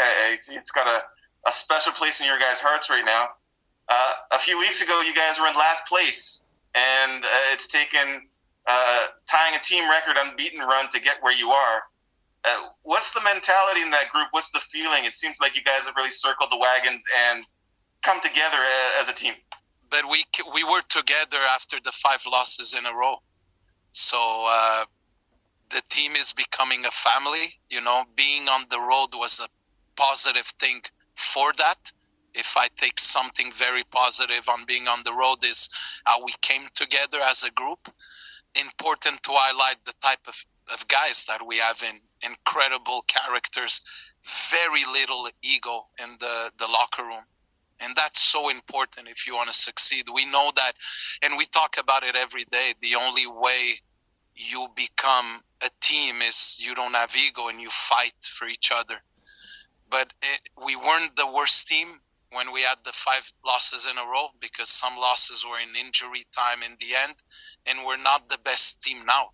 It's got a special place in your guys' hearts right now. A few weeks ago, you guys were in last place, and it's taken tying a team record unbeaten run to get where you are. What's the mentality in that group? What's the feeling? It seems like you guys have really circled the wagons and come together as a team. But we were together after the 5 losses in a row. So the team is becoming a family. Being on the road was a positive thing for that. If I take something very positive on being on the road, is how we came together as a group. Important to highlight the type of guys that we have incredible characters, very little ego in the locker room. And that's so important if you want to succeed. We know that, and we talk about it every day. The only way you become a team is you don't have ego and you fight for each other. But we weren't the worst team when we had the 5 losses in a row, because some losses were in injury time in the end, and we're not the best team now.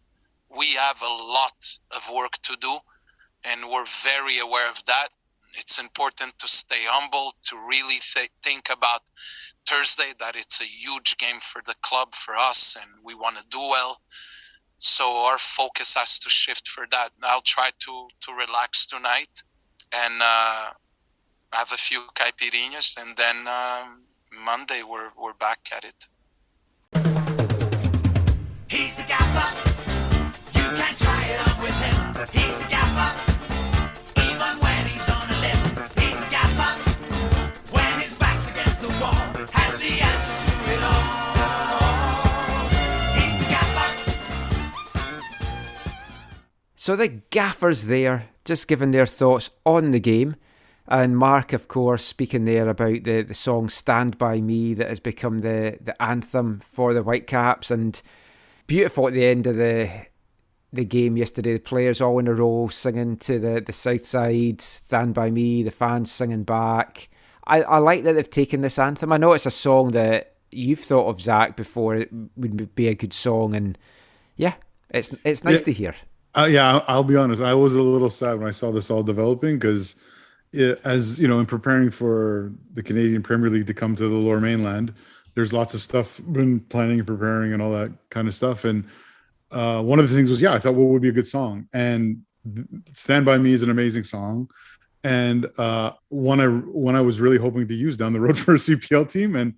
We have a lot of work to do, and we're very aware of that. it's important to stay humble, to really think about Thursday, that it's a huge game for the club, for us, and we want to do well. So our focus has to shift for that. I'll try to relax tonight and have a few caipirinhas, and then Monday we're back at it. He's the gaffer. You can try it on with him. He's the gaffer. Even when he's on a limb. He's the gaffer. When his back's against the wall, has the answer to it all. He's the gaffer. So the gaffers there, just giving their thoughts on the game. And Mark, of course, speaking there about the song Stand By Me that has become the anthem for the Whitecaps. And beautiful at the end of the game yesterday, the players all in a row singing to the South Side, Stand By Me, the fans singing back. I like that they've taken this anthem. I know it's a song that you've thought of, Zach, before it would be a good song. And yeah, it's nice to hear. I'll be honest. I was a little sad when I saw this all developing because, as you know, in preparing for the Canadian Premier League to come to the Lower Mainland, there's lots of stuff been planning and preparing and all that kind of stuff. And one of the things was, I thought what would be a good song, and Stand By Me is an amazing song, and one I was really hoping to use down the road for a CPL team. And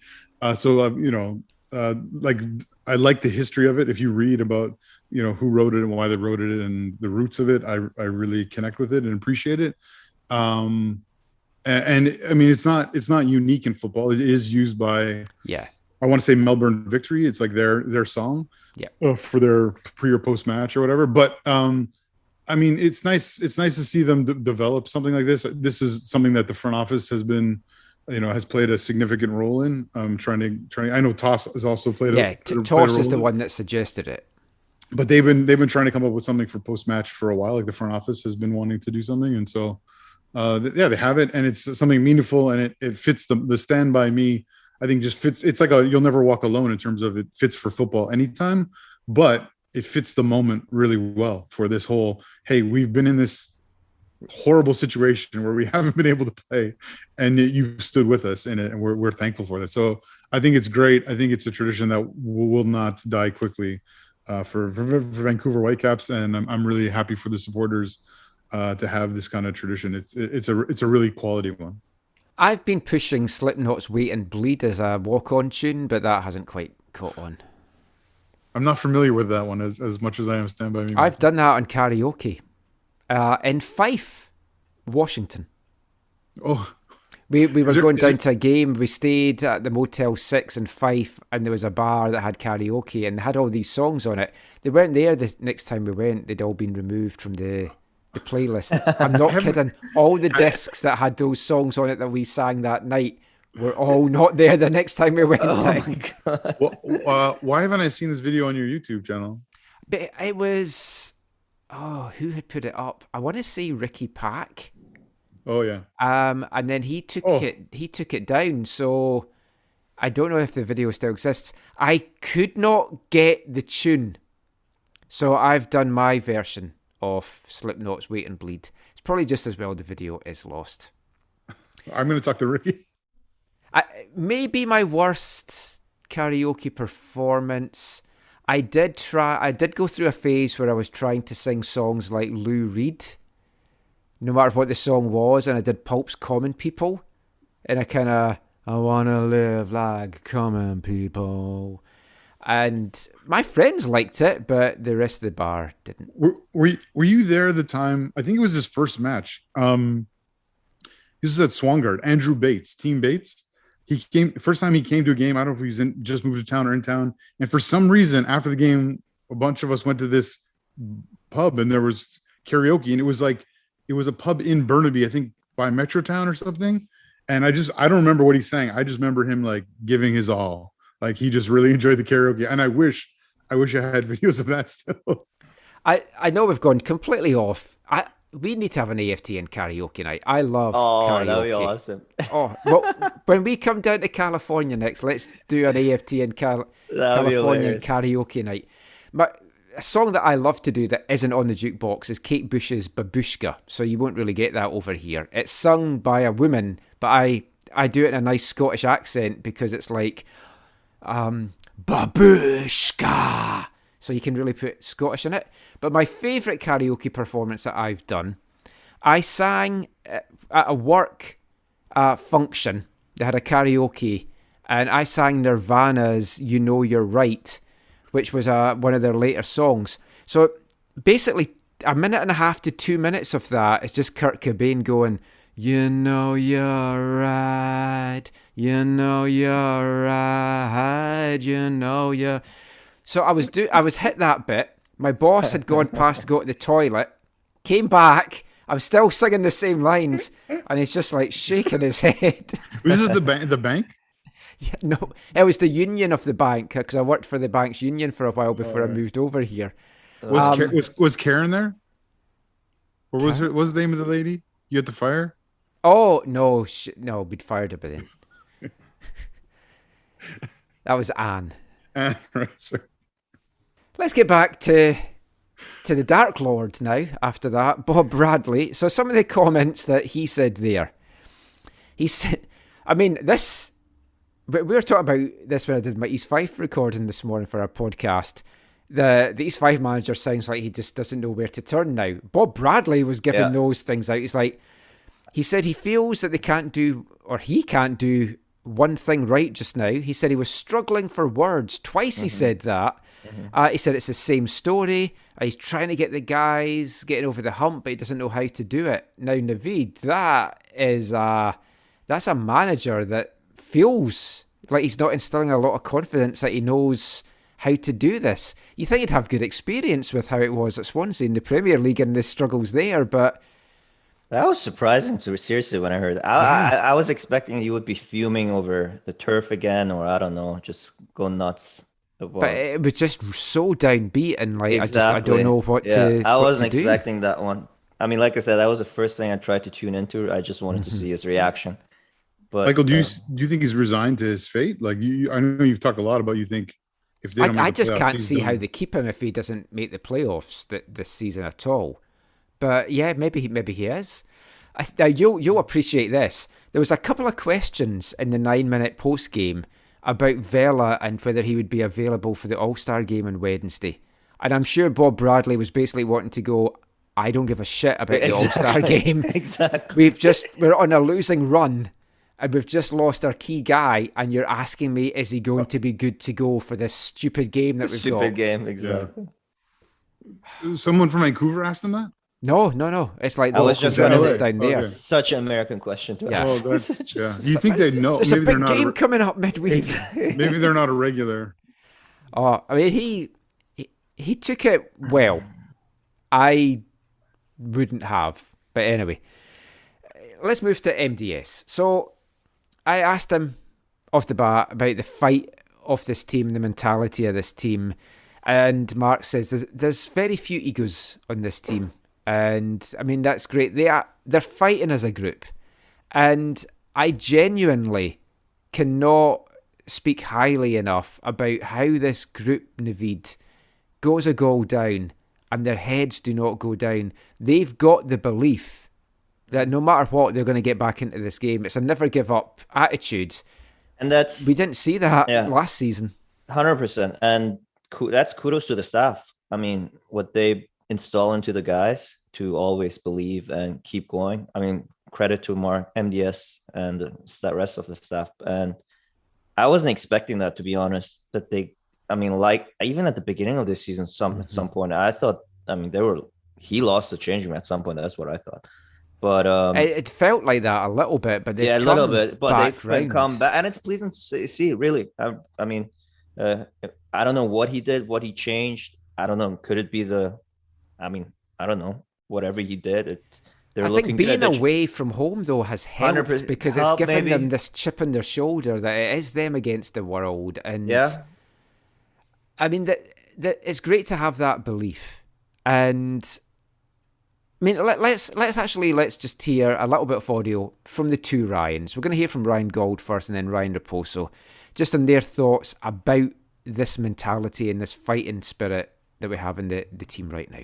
like I like the history of it. If you read about who wrote it and why they wrote it and the roots of it, I really connect with it and appreciate it. And I mean, it's not unique in football. It is used by, I want to say Melbourne Victory. It's like their song, for their pre or post match or whatever. But I mean, it's nice. It's nice to see them develop something like this. This is something that the front office has been, has played a significant role in. Trying. I know Toss has also played. Toss is the one that suggested it. But they've been trying to come up with something for post match for a while. Like the front office has been wanting to do something, and so. They have it, and it's something meaningful, and it fits the Stand By Me. I think just fits. It's like You'll Never Walk Alone in terms of it fits for football anytime, but it fits the moment really well for this whole, hey, we've been in this horrible situation where we haven't been able to play, and you've stood with us in it, and we're thankful for that. So I think it's great. I think it's a tradition that will not die quickly for Vancouver Whitecaps, and I'm really happy for the supporters to have this kind of tradition. It's a really quality one. I've been pushing Slipknot's Wait and Bleed as a walk-on tune, but that hasn't quite caught on. I'm not familiar with that one as much as I am Stand By Me. I've done that on karaoke in Fife, Washington. Oh, we were going down to a game. We stayed at the Motel 6 in Fife, and there was a bar that had karaoke, and they had all these songs on it. They weren't there the next time we went. They'd all been removed from the playlist. I'm not kidding. All the discs that had those songs on it that we sang that night were all not there the next time we went down. Well, why haven't I seen this video on your YouTube channel? But it was, who had put it up? I want to say Ricky Pack. Oh yeah. And then he took it down. So I don't know if the video still exists. I could not get the tune, so I've done my version of Slipknot's Wait and Bleed. It's probably just as well the video is lost. I'm going to talk to Ricky. Maybe my worst karaoke performance. I did go through a phase where I was trying to sing songs like Lou Reed, no matter what the song was, and I did Pulp's Common People, and I want to live like common people. And my friends liked it, but the rest of the bar didn't. Were you there at the time? I think it was his first match. This is at Swangard. Andrew Bates, Team Bates. He came first time he came to a game. I don't know if he was just moved to town or in town. And for some reason, after the game, a bunch of us went to this pub and there was karaoke. And it was a pub in Burnaby, I think by Metrotown or something. And I don't remember what he's saying. I just remember him like giving his all. Like he just really enjoyed the karaoke, and I wish I had videos of that still. I know we've gone completely off. We need to have an AFTN karaoke night. I love karaoke. That'd be awesome. Well, when we come down to California next, let's do an AFTN California karaoke night. But a song that I love to do that isn't on the jukebox is Kate Bush's Babushka. So you won't really get that over here. It's sung by a woman, but I do it in a nice Scottish accent because it's like Babushka. So you can really put Scottish in it. But my favourite karaoke performance that I've done, I sang at a work function. They had a karaoke, and I sang Nirvana's You Know You're Right, which was one of their later songs. So basically, a minute and a half to 2 minutes of that is just Kurt Cobain going, you know you're right, you know you're right, you know you're... So I was hit that bit. My boss had gone past to go to the toilet, came back, I was still singing the same lines, and he's just like shaking his head. This is the bank? Yeah, no, it was the union of the bank, because I worked for the bank's union for a while before I moved over here. Was Karen there? Or was the name of the lady you had to fire? Oh, no, no, we'd fired her by then. That was Anne. Right, sorry. Let's get back to the Dark Lord now, after that. Bob Bradley. So some of the comments that he said there. He said, I mean, this... We were talking about this when I did my East Fife recording this morning for our podcast. The East Fife manager sounds like he just doesn't know where to turn now. Bob Bradley was giving those things out. He's like, he said he feels that he can't do one thing right just now. He said he was struggling for words. Twice he said that. He said it's the same story. He's trying to get the guys getting over the hump, but he doesn't know how to do it. Now, Naveed, that's a manager that feels like he's not instilling a lot of confidence that he knows how to do this. You think he'd have good experience with how it was at Swansea in the Premier League and the struggles there, but... That was surprising to me, seriously, when I heard that. I was expecting he would be fuming over the turf again, or I don't know, just go nuts. But it was just so downbeat, and like Exactly. I don't know what to. I what wasn't to do. expecting that one. I mean, like I said, that was the first thing I tried to tune into. I just wanted to see his reaction. But Michael, do you think he's resigned to his fate? Like I know you've talked a lot about you think if they don't I make the just playoffs, can't he's see done. how they keep him if he doesn't make the playoffs this season at all. But yeah, maybe he is. Now you'll appreciate this. There was a couple of questions in the 9-minute post game about Vela and whether he would be available for the All-Star game on Wednesday. And I'm sure Bob Bradley was basically wanting to go, I don't give a shit about the All-Star game. Exactly. We're on a losing run and we've just lost our key guy, and you're asking me, is he going to be good to go for this stupid game that we've got? Stupid game, exactly. Someone from Vancouver asked him that? No. It's like the I was local just gonna journalists say, down there. okay. Such an American question to Yeah. ask. Oh, that's, yeah. You think they know? There's a Maybe they're big not. game coming up midweek. Maybe they're not a regular. Oh, I mean, he took it well. I wouldn't have. But anyway, let's move to MDS. So I asked him off the bat about the fight of this team, the mentality of this team. And Mark says there's very few egos on this team. And I mean, that's great. They're fighting as a group. And I genuinely cannot speak highly enough about how this group, Naveed, goes a goal down and their heads do not go down. They've got the belief that no matter what, they're going to get back into this game. It's a never give up attitude. And that's... We didn't see that last season. 100%. And that's kudos to the staff. I mean, what they install into the guys to always believe and keep going. I mean, credit to Mark, MDS, and the rest of the staff. And I wasn't expecting that, to be honest, that they, I mean, like, even at the beginning of this season, at some point, I thought, I mean, he lost the changing room at some point. That's what I thought. But it felt like that a little bit, but a little bit, but they've come round. back, and it's pleasing to see. Really, I mean, I don't know what he did, what he changed. I don't know. Could it be I mean, I don't know. Whatever he did, they're looking think being good. away from home though has helped 100% because it's helped, given maybe. them this chip on their shoulder that it is them against the world. And I mean that it's great to have that belief. And I mean, let's just hear a little bit of audio from the two Ryans. We're going to hear from Ryan Gauld first and then Ryan Raposo, just on their thoughts about this mentality and this fighting spirit that we have in the team right now.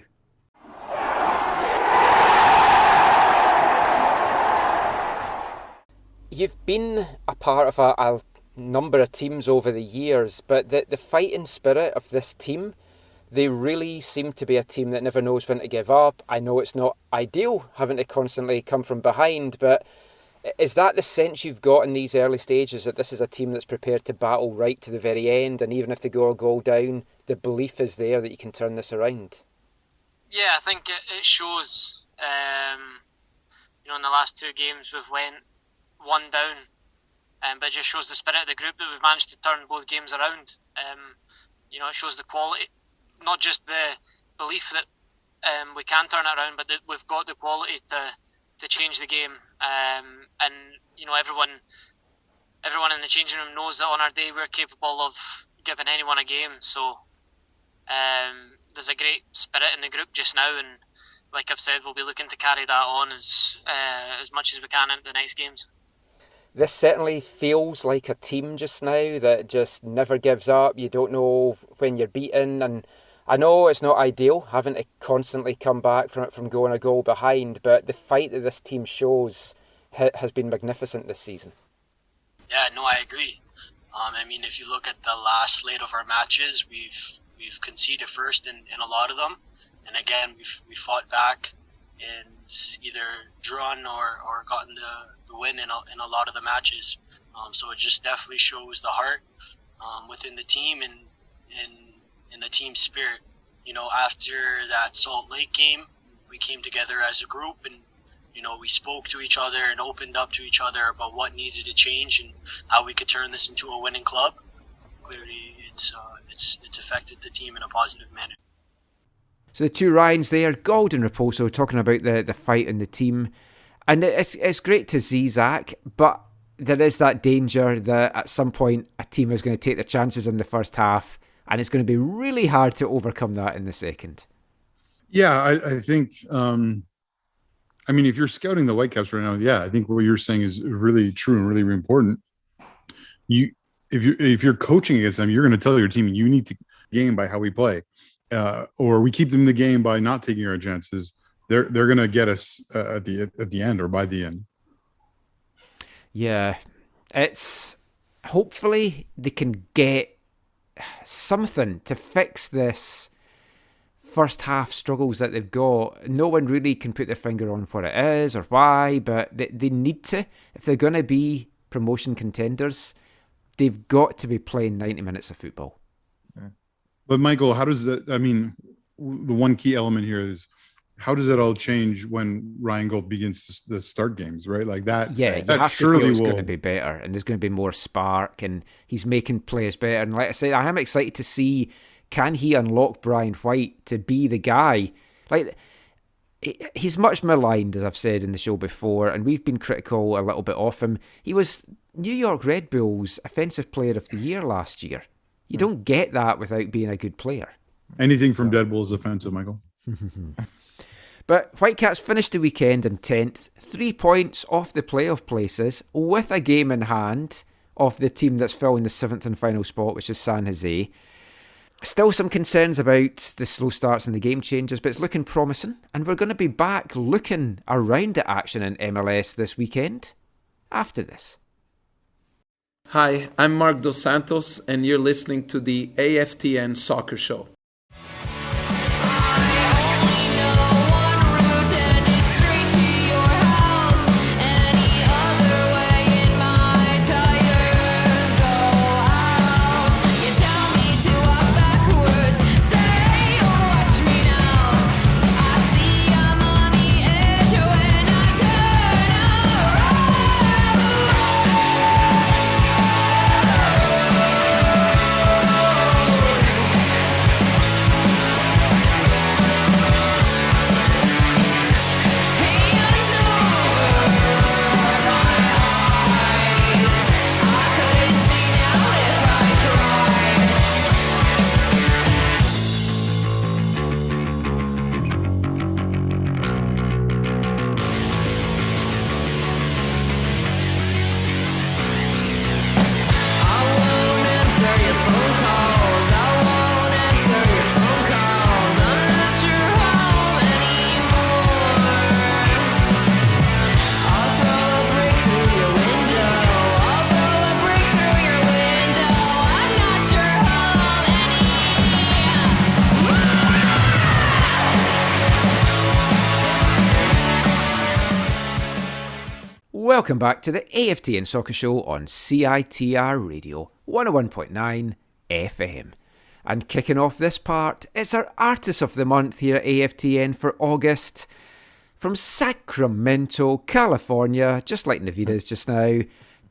You've been a part of a number of teams over the years, but the fighting spirit of this team, they really seem to be a team that never knows when to give up. I know it's not ideal having to constantly come from behind, but is that the sense you've got in these early stages, that this is a team that's prepared to battle right to the very end, and even if they go a goal down, the belief is there that you can turn this around? Yeah, I think it shows. In the last 2 games we've went 1 down, but it just shows the spirit of the group that we've managed to turn both games around. It shows the quality, not just the belief that we can turn it around, but that we've got the quality to change the game. Everyone in the changing room knows that on our day we're capable of giving anyone a game. So there's a great spirit in the group just now, and like I've said, we'll be looking to carry that on as much as we can into the next games. This certainly feels like a team just now that just never gives up. You don't know when you're beaten, and I know it's not ideal having to constantly come back from going a goal behind, but the fight that this team shows has been magnificent this season. Yeah, no, I agree. If you look at the last slate of our matches, we've conceded first in a lot of them, and again we fought back and either drawn or gotten the win in a lot of the matches. So it just definitely shows the heart within the team and in the team spirit. After that Salt Lake game, we came together as a group and we spoke to each other and opened up to each other about what needed to change and how we could turn this into a winning club. Clearly, it's affected the team in a positive manner. So the 2 Ryans there, Gauld and Raposo, talking about the fight in the team. And it's great to see, Zach, but there is that danger that at some point a team is going to take their chances in the first half, and it's going to be really hard to overcome that in the second. Yeah, I think, if you're scouting the Whitecaps right now, yeah, I think what you're saying is really true and really, really important. If you're coaching against them, you're going to tell your team, you need to game by how we play. Or we keep them in the game by not taking our chances. They're going to get us at the end or by the end. Yeah, it's hopefully they can get something to fix this first half struggles that they've got. No one really can put their finger on what it is or why, but they need to. If they're going to be promotion contenders, they've got to be playing 90 minutes of football. But Michael, how does that? The one key element here is how does it all change when Ryan Gauld begins to start games, right? Like that. Yeah, you have to feel it's going to be better, and there's going to be more spark, and he's making players better. And like I said, I am excited to see, can he unlock Brian White to be the guy? Like, he's much maligned, as I've said in the show before, and we've been critical a little bit of him. He was New York Red Bulls Offensive Player of the Year last year. You don't get that without being a good player. Anything from Deadpool is offensive, Michael. But Whitecaps finished the weekend in 10th, 3 points off the playoff places, with a game in hand of the team that's filling the 7th and final spot, which is San Jose. Still some concerns about the slow starts and the game changes, but it's looking promising, and we're going to be back looking around at action in MLS this weekend after this. Hi, I'm Mark Dos Santos, and you're listening to the AFTN Soccer Show. Welcome back to the AFTN Soccer Show on CITR Radio 101.9 FM. And kicking off this part, it's our Artist of the Month here at AFTN for August. From Sacramento, California, just like Navida's just now,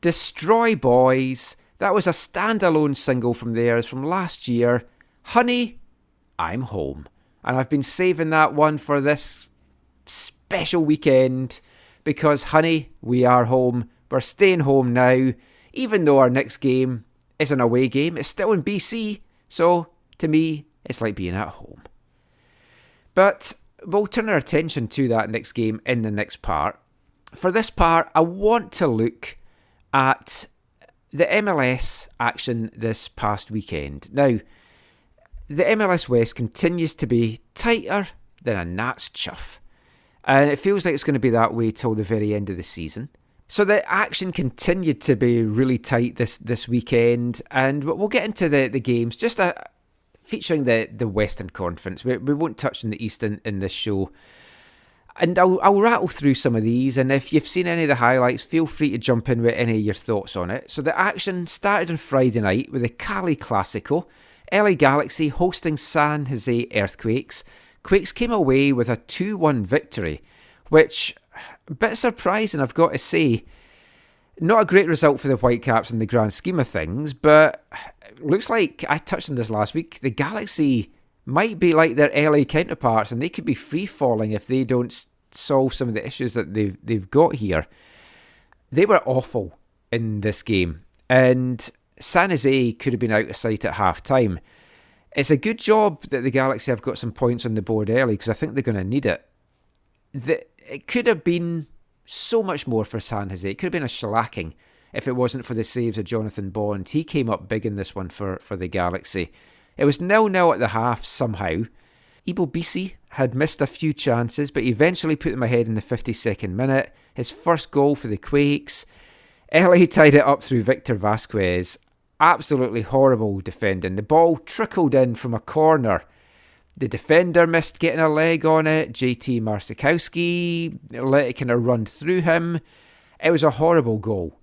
Destroy Boys. That was a standalone single from theirs from last year. Honey, I'm Home. And I've been saving that one for this special weekend because, honey, we are home. We're staying home now. Even though our next game is an away game, it's still in BC. So, to me, it's like being at home. But we'll turn our attention to that next game in the next part. For this part, I want to look at the MLS action this past weekend. Now, the MLS West continues to be tighter than a gnat's chuff. And it feels like it's going to be that way till the very end of the season. So the action continued to be really tight this weekend. And we'll get into the games, just featuring the Western Conference. We won't touch on the East in this show. And I'll rattle through some of these. And if you've seen any of the highlights, feel free to jump in with any of your thoughts on it. So the action started on Friday night with the Cali Classico. LA Galaxy hosting San Jose Earthquakes. Quakes came away with a 2-1 victory, which, a bit surprising, I've got to say. Not a great result for the Whitecaps in the grand scheme of things, but looks like, I touched on this last week, the Galaxy might be like their LA counterparts, and they could be free-falling if they don't solve some of the issues that they've got here. They were awful in this game, and San Jose could have been out of sight at half-time. It's a good job that the Galaxy have got some points on the board early, because I think they're going to need it. It could have been so much more for San Jose. It could have been a shellacking if it wasn't for the saves of Jonathan Bond. He came up big in this one for the Galaxy. It was 0-0 at the half somehow. Ibo Bisi had missed a few chances, but eventually put them ahead in the 52nd minute. His first goal for the Quakes. LA tied it up through Victor Vasquez. Absolutely horrible defending. The ball trickled in from a corner. The defender missed getting a leg on it. JT Marsikowski let it kind of run through him. It was a horrible goal.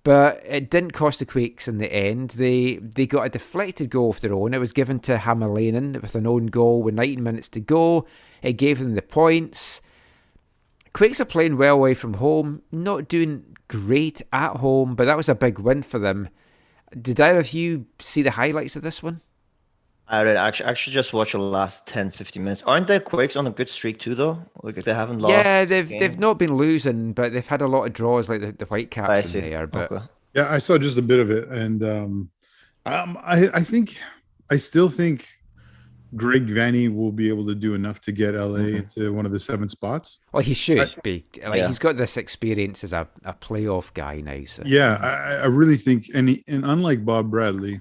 But it didn't cost the Quakes in the end. They got a deflected goal of their own. It was given to Hamalainen with an own goal with 19 minutes to go. It gave them the points. Quakes are playing well away from home. Not doing great at home, but that was a big win for them. Did either of you see the highlights of this one? I did actually just watch the last 10-15 minutes. Aren't the Quakes on a good streak too, though? Like they haven't lost. Yeah, they've not been losing, but they've had a lot of draws like the Whitecaps in there. But okay. Yeah, I saw just a bit of it, and I still think Greg Vanny will be able to do enough to get LA into one of the 7 spots. Well, he should be. He's got this experience as a playoff guy now. So. Yeah, I really think, and unlike Bob Bradley,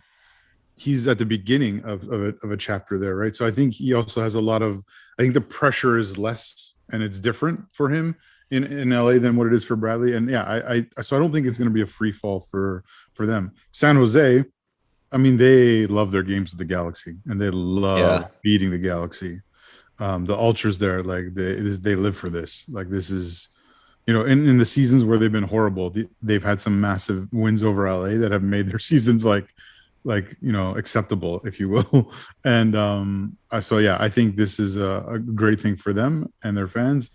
he's at the beginning of a chapter there, right? So I think he also has a lot of. I think the pressure is less and it's different for him in LA than what it is for Bradley. And yeah, so I don't think it's going to be a free fall for them. San Jose, I mean, they love their games with the Galaxy, and they love beating the Galaxy. The ultras there, like they live for this. Like this is, in the seasons where they've been horrible, they've had some massive wins over LA that have made their seasons like acceptable, if you will. And I think this is a great thing for them and their fans.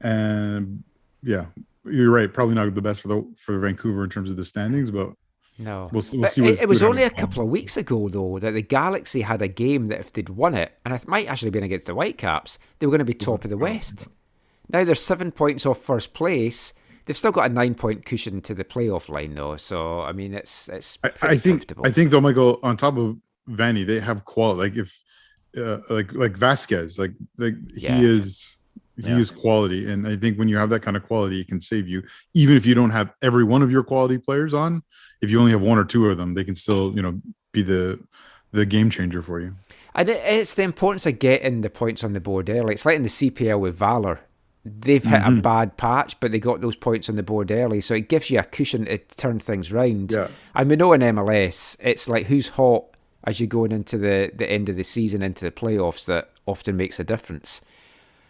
And yeah, you're right. Probably not the best for Vancouver in terms of the standings, but. No, we'll see. It was only a couple of weeks ago, though, that the Galaxy had a game that if they'd won it, and it might actually been against the Whitecaps, they were going to be top of the West. Now they're 7 points off first place. They've still got a 9-point cushion to the playoff line, though. So I mean, it's comfortable. I think though, Michael, on top of Vanny, they have quality. Like if like Vasquez, he is quality, and I think when you have that kind of quality, it can save you. Even if you don't have every one of your quality players on, if you only have 1 or 2 of them, they can still, be the game changer for you. And it's the importance of getting the points on the board early. It's like in the CPL with Valor. They've hit a bad patch, but they got those points on the board early, so it gives you a cushion to turn things round. Yeah. And we know in MLS, it's like who's hot as you're going into the end of the season, into the playoffs, that often makes a difference.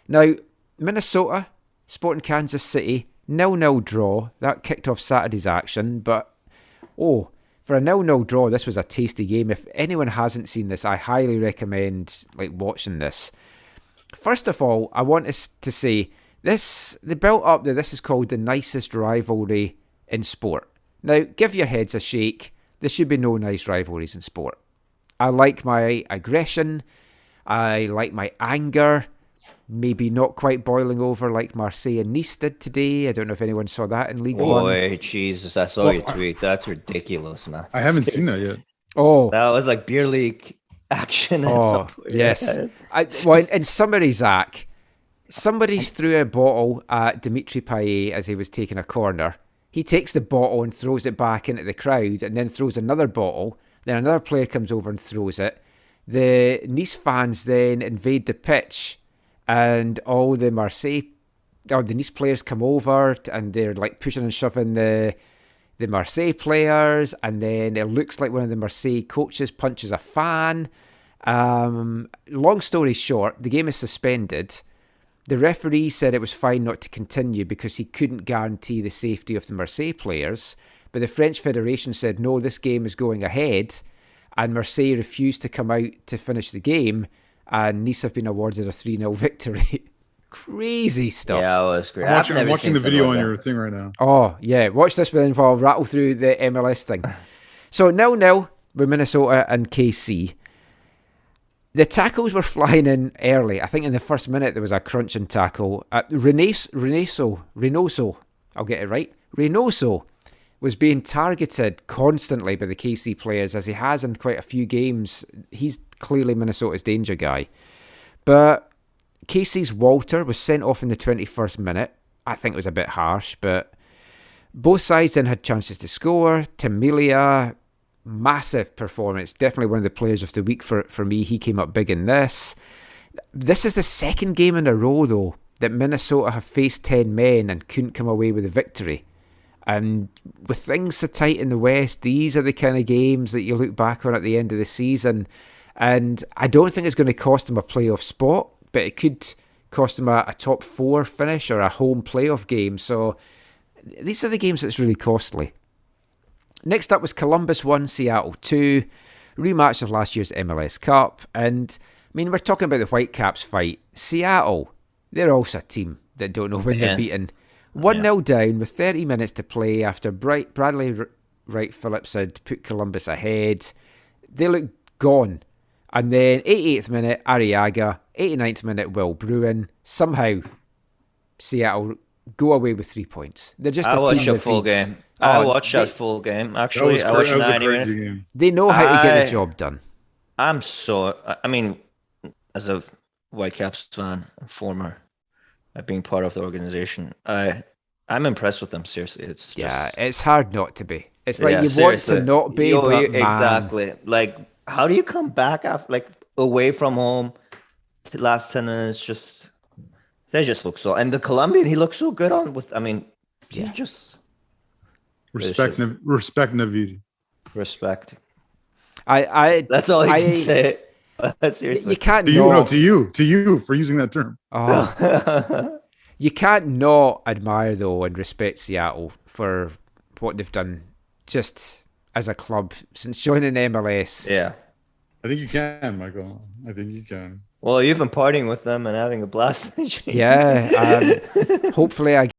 Now, Minnesota, Sporting Kansas City, 0-0 draw. That kicked off Saturday's action, but for a 0-0 draw, this was a tasty game. If anyone hasn't seen this, I highly recommend watching this. First of all, I want us to say this: the built up that this is called the nicest rivalry in sport. Now, give your heads a shake. There should be no nice rivalries in sport. I like my aggression. I like my anger. Maybe not quite boiling over like Marseille and Nice did today. I don't know if anyone saw that in League One. Boy, Jesus, I saw your tweet. That's ridiculous, man. I haven't seen that yet. Oh, that was like beer league action. Oh, yes. In summary, Zach, somebody threw a bottle at Dimitri Payet as he was taking a corner. He takes the bottle and throws it back into the crowd, and then throws another bottle. Then another player comes over and throws it. The Nice fans then invade the pitch, and all the Nice players come over, and they're like pushing and shoving the Marseille players, and then it looks like one of the Marseille coaches punches a fan. Long story short, the game is suspended. The referee said it was fine not to continue because he couldn't guarantee the safety of the Marseille players, but the French Federation said no, this game is going ahead, and Marseille refused to come out to finish the game, and Nice have been awarded a 3-0 victory. Crazy stuff. Yeah, it was great. I'm watching the video on your thing right now. Oh, yeah. Watch this, but then I'll rattle through the MLS thing. So 0-0 with Minnesota and KC. The tackles were flying in early. I think in the first minute there was a crunching tackle. Reynoso, I'll get it right. Reynoso was being targeted constantly by the KC players, as he has in quite a few games. He's clearly Minnesota's danger guy. But KC's Walter was sent off in the 21st minute. I think it was a bit harsh, but both sides then had chances to score. Tamilia, massive performance. Definitely one of the players of the week for me. He came up big in this. This is the second game in a row, though, that Minnesota have faced 10 men and couldn't come away with a victory. And with things so tight in the West, these are the kind of games that you look back on at the end of the season. And I don't think it's going to cost them a playoff spot, but it could cost them a top 4 finish or a home playoff game. So these are the games that's really costly. Next up was Columbus 1, Seattle 2, rematch of last year's MLS Cup. And I mean, we're talking about the Whitecaps fight. Seattle, they're also a team that don't know when they're beaten. 1-0 down with 30 minutes to play after Bradley Wright Phillips had put Columbus ahead. They looked gone. And then 88th minute, Arriaga. 89th minute, Will Bruin. Somehow, Seattle go away with 3 points. They're just I watched a full game. I watched that full game. Actually, I watched 90 minutes. They know how to get the job done. I mean, as a Whitecaps fan and former, being part of the organization, I'm impressed with them. Seriously, it's hard not to be. It's like you want to not be, but exactly. Like, how do you come back after away from home? Last 10 minutes, they just look so. And the Colombian, he looks so good he just respect Navid. Respect. That's all I can say. Seriously, you can't to you for using that term. Oh. You can't not admire though and respect Seattle for what they've done just as a club since joining MLS. Yeah, I think you can, Michael. I think you can. Well, you've been partying with them and having a blast. Yeah. Hopefully, I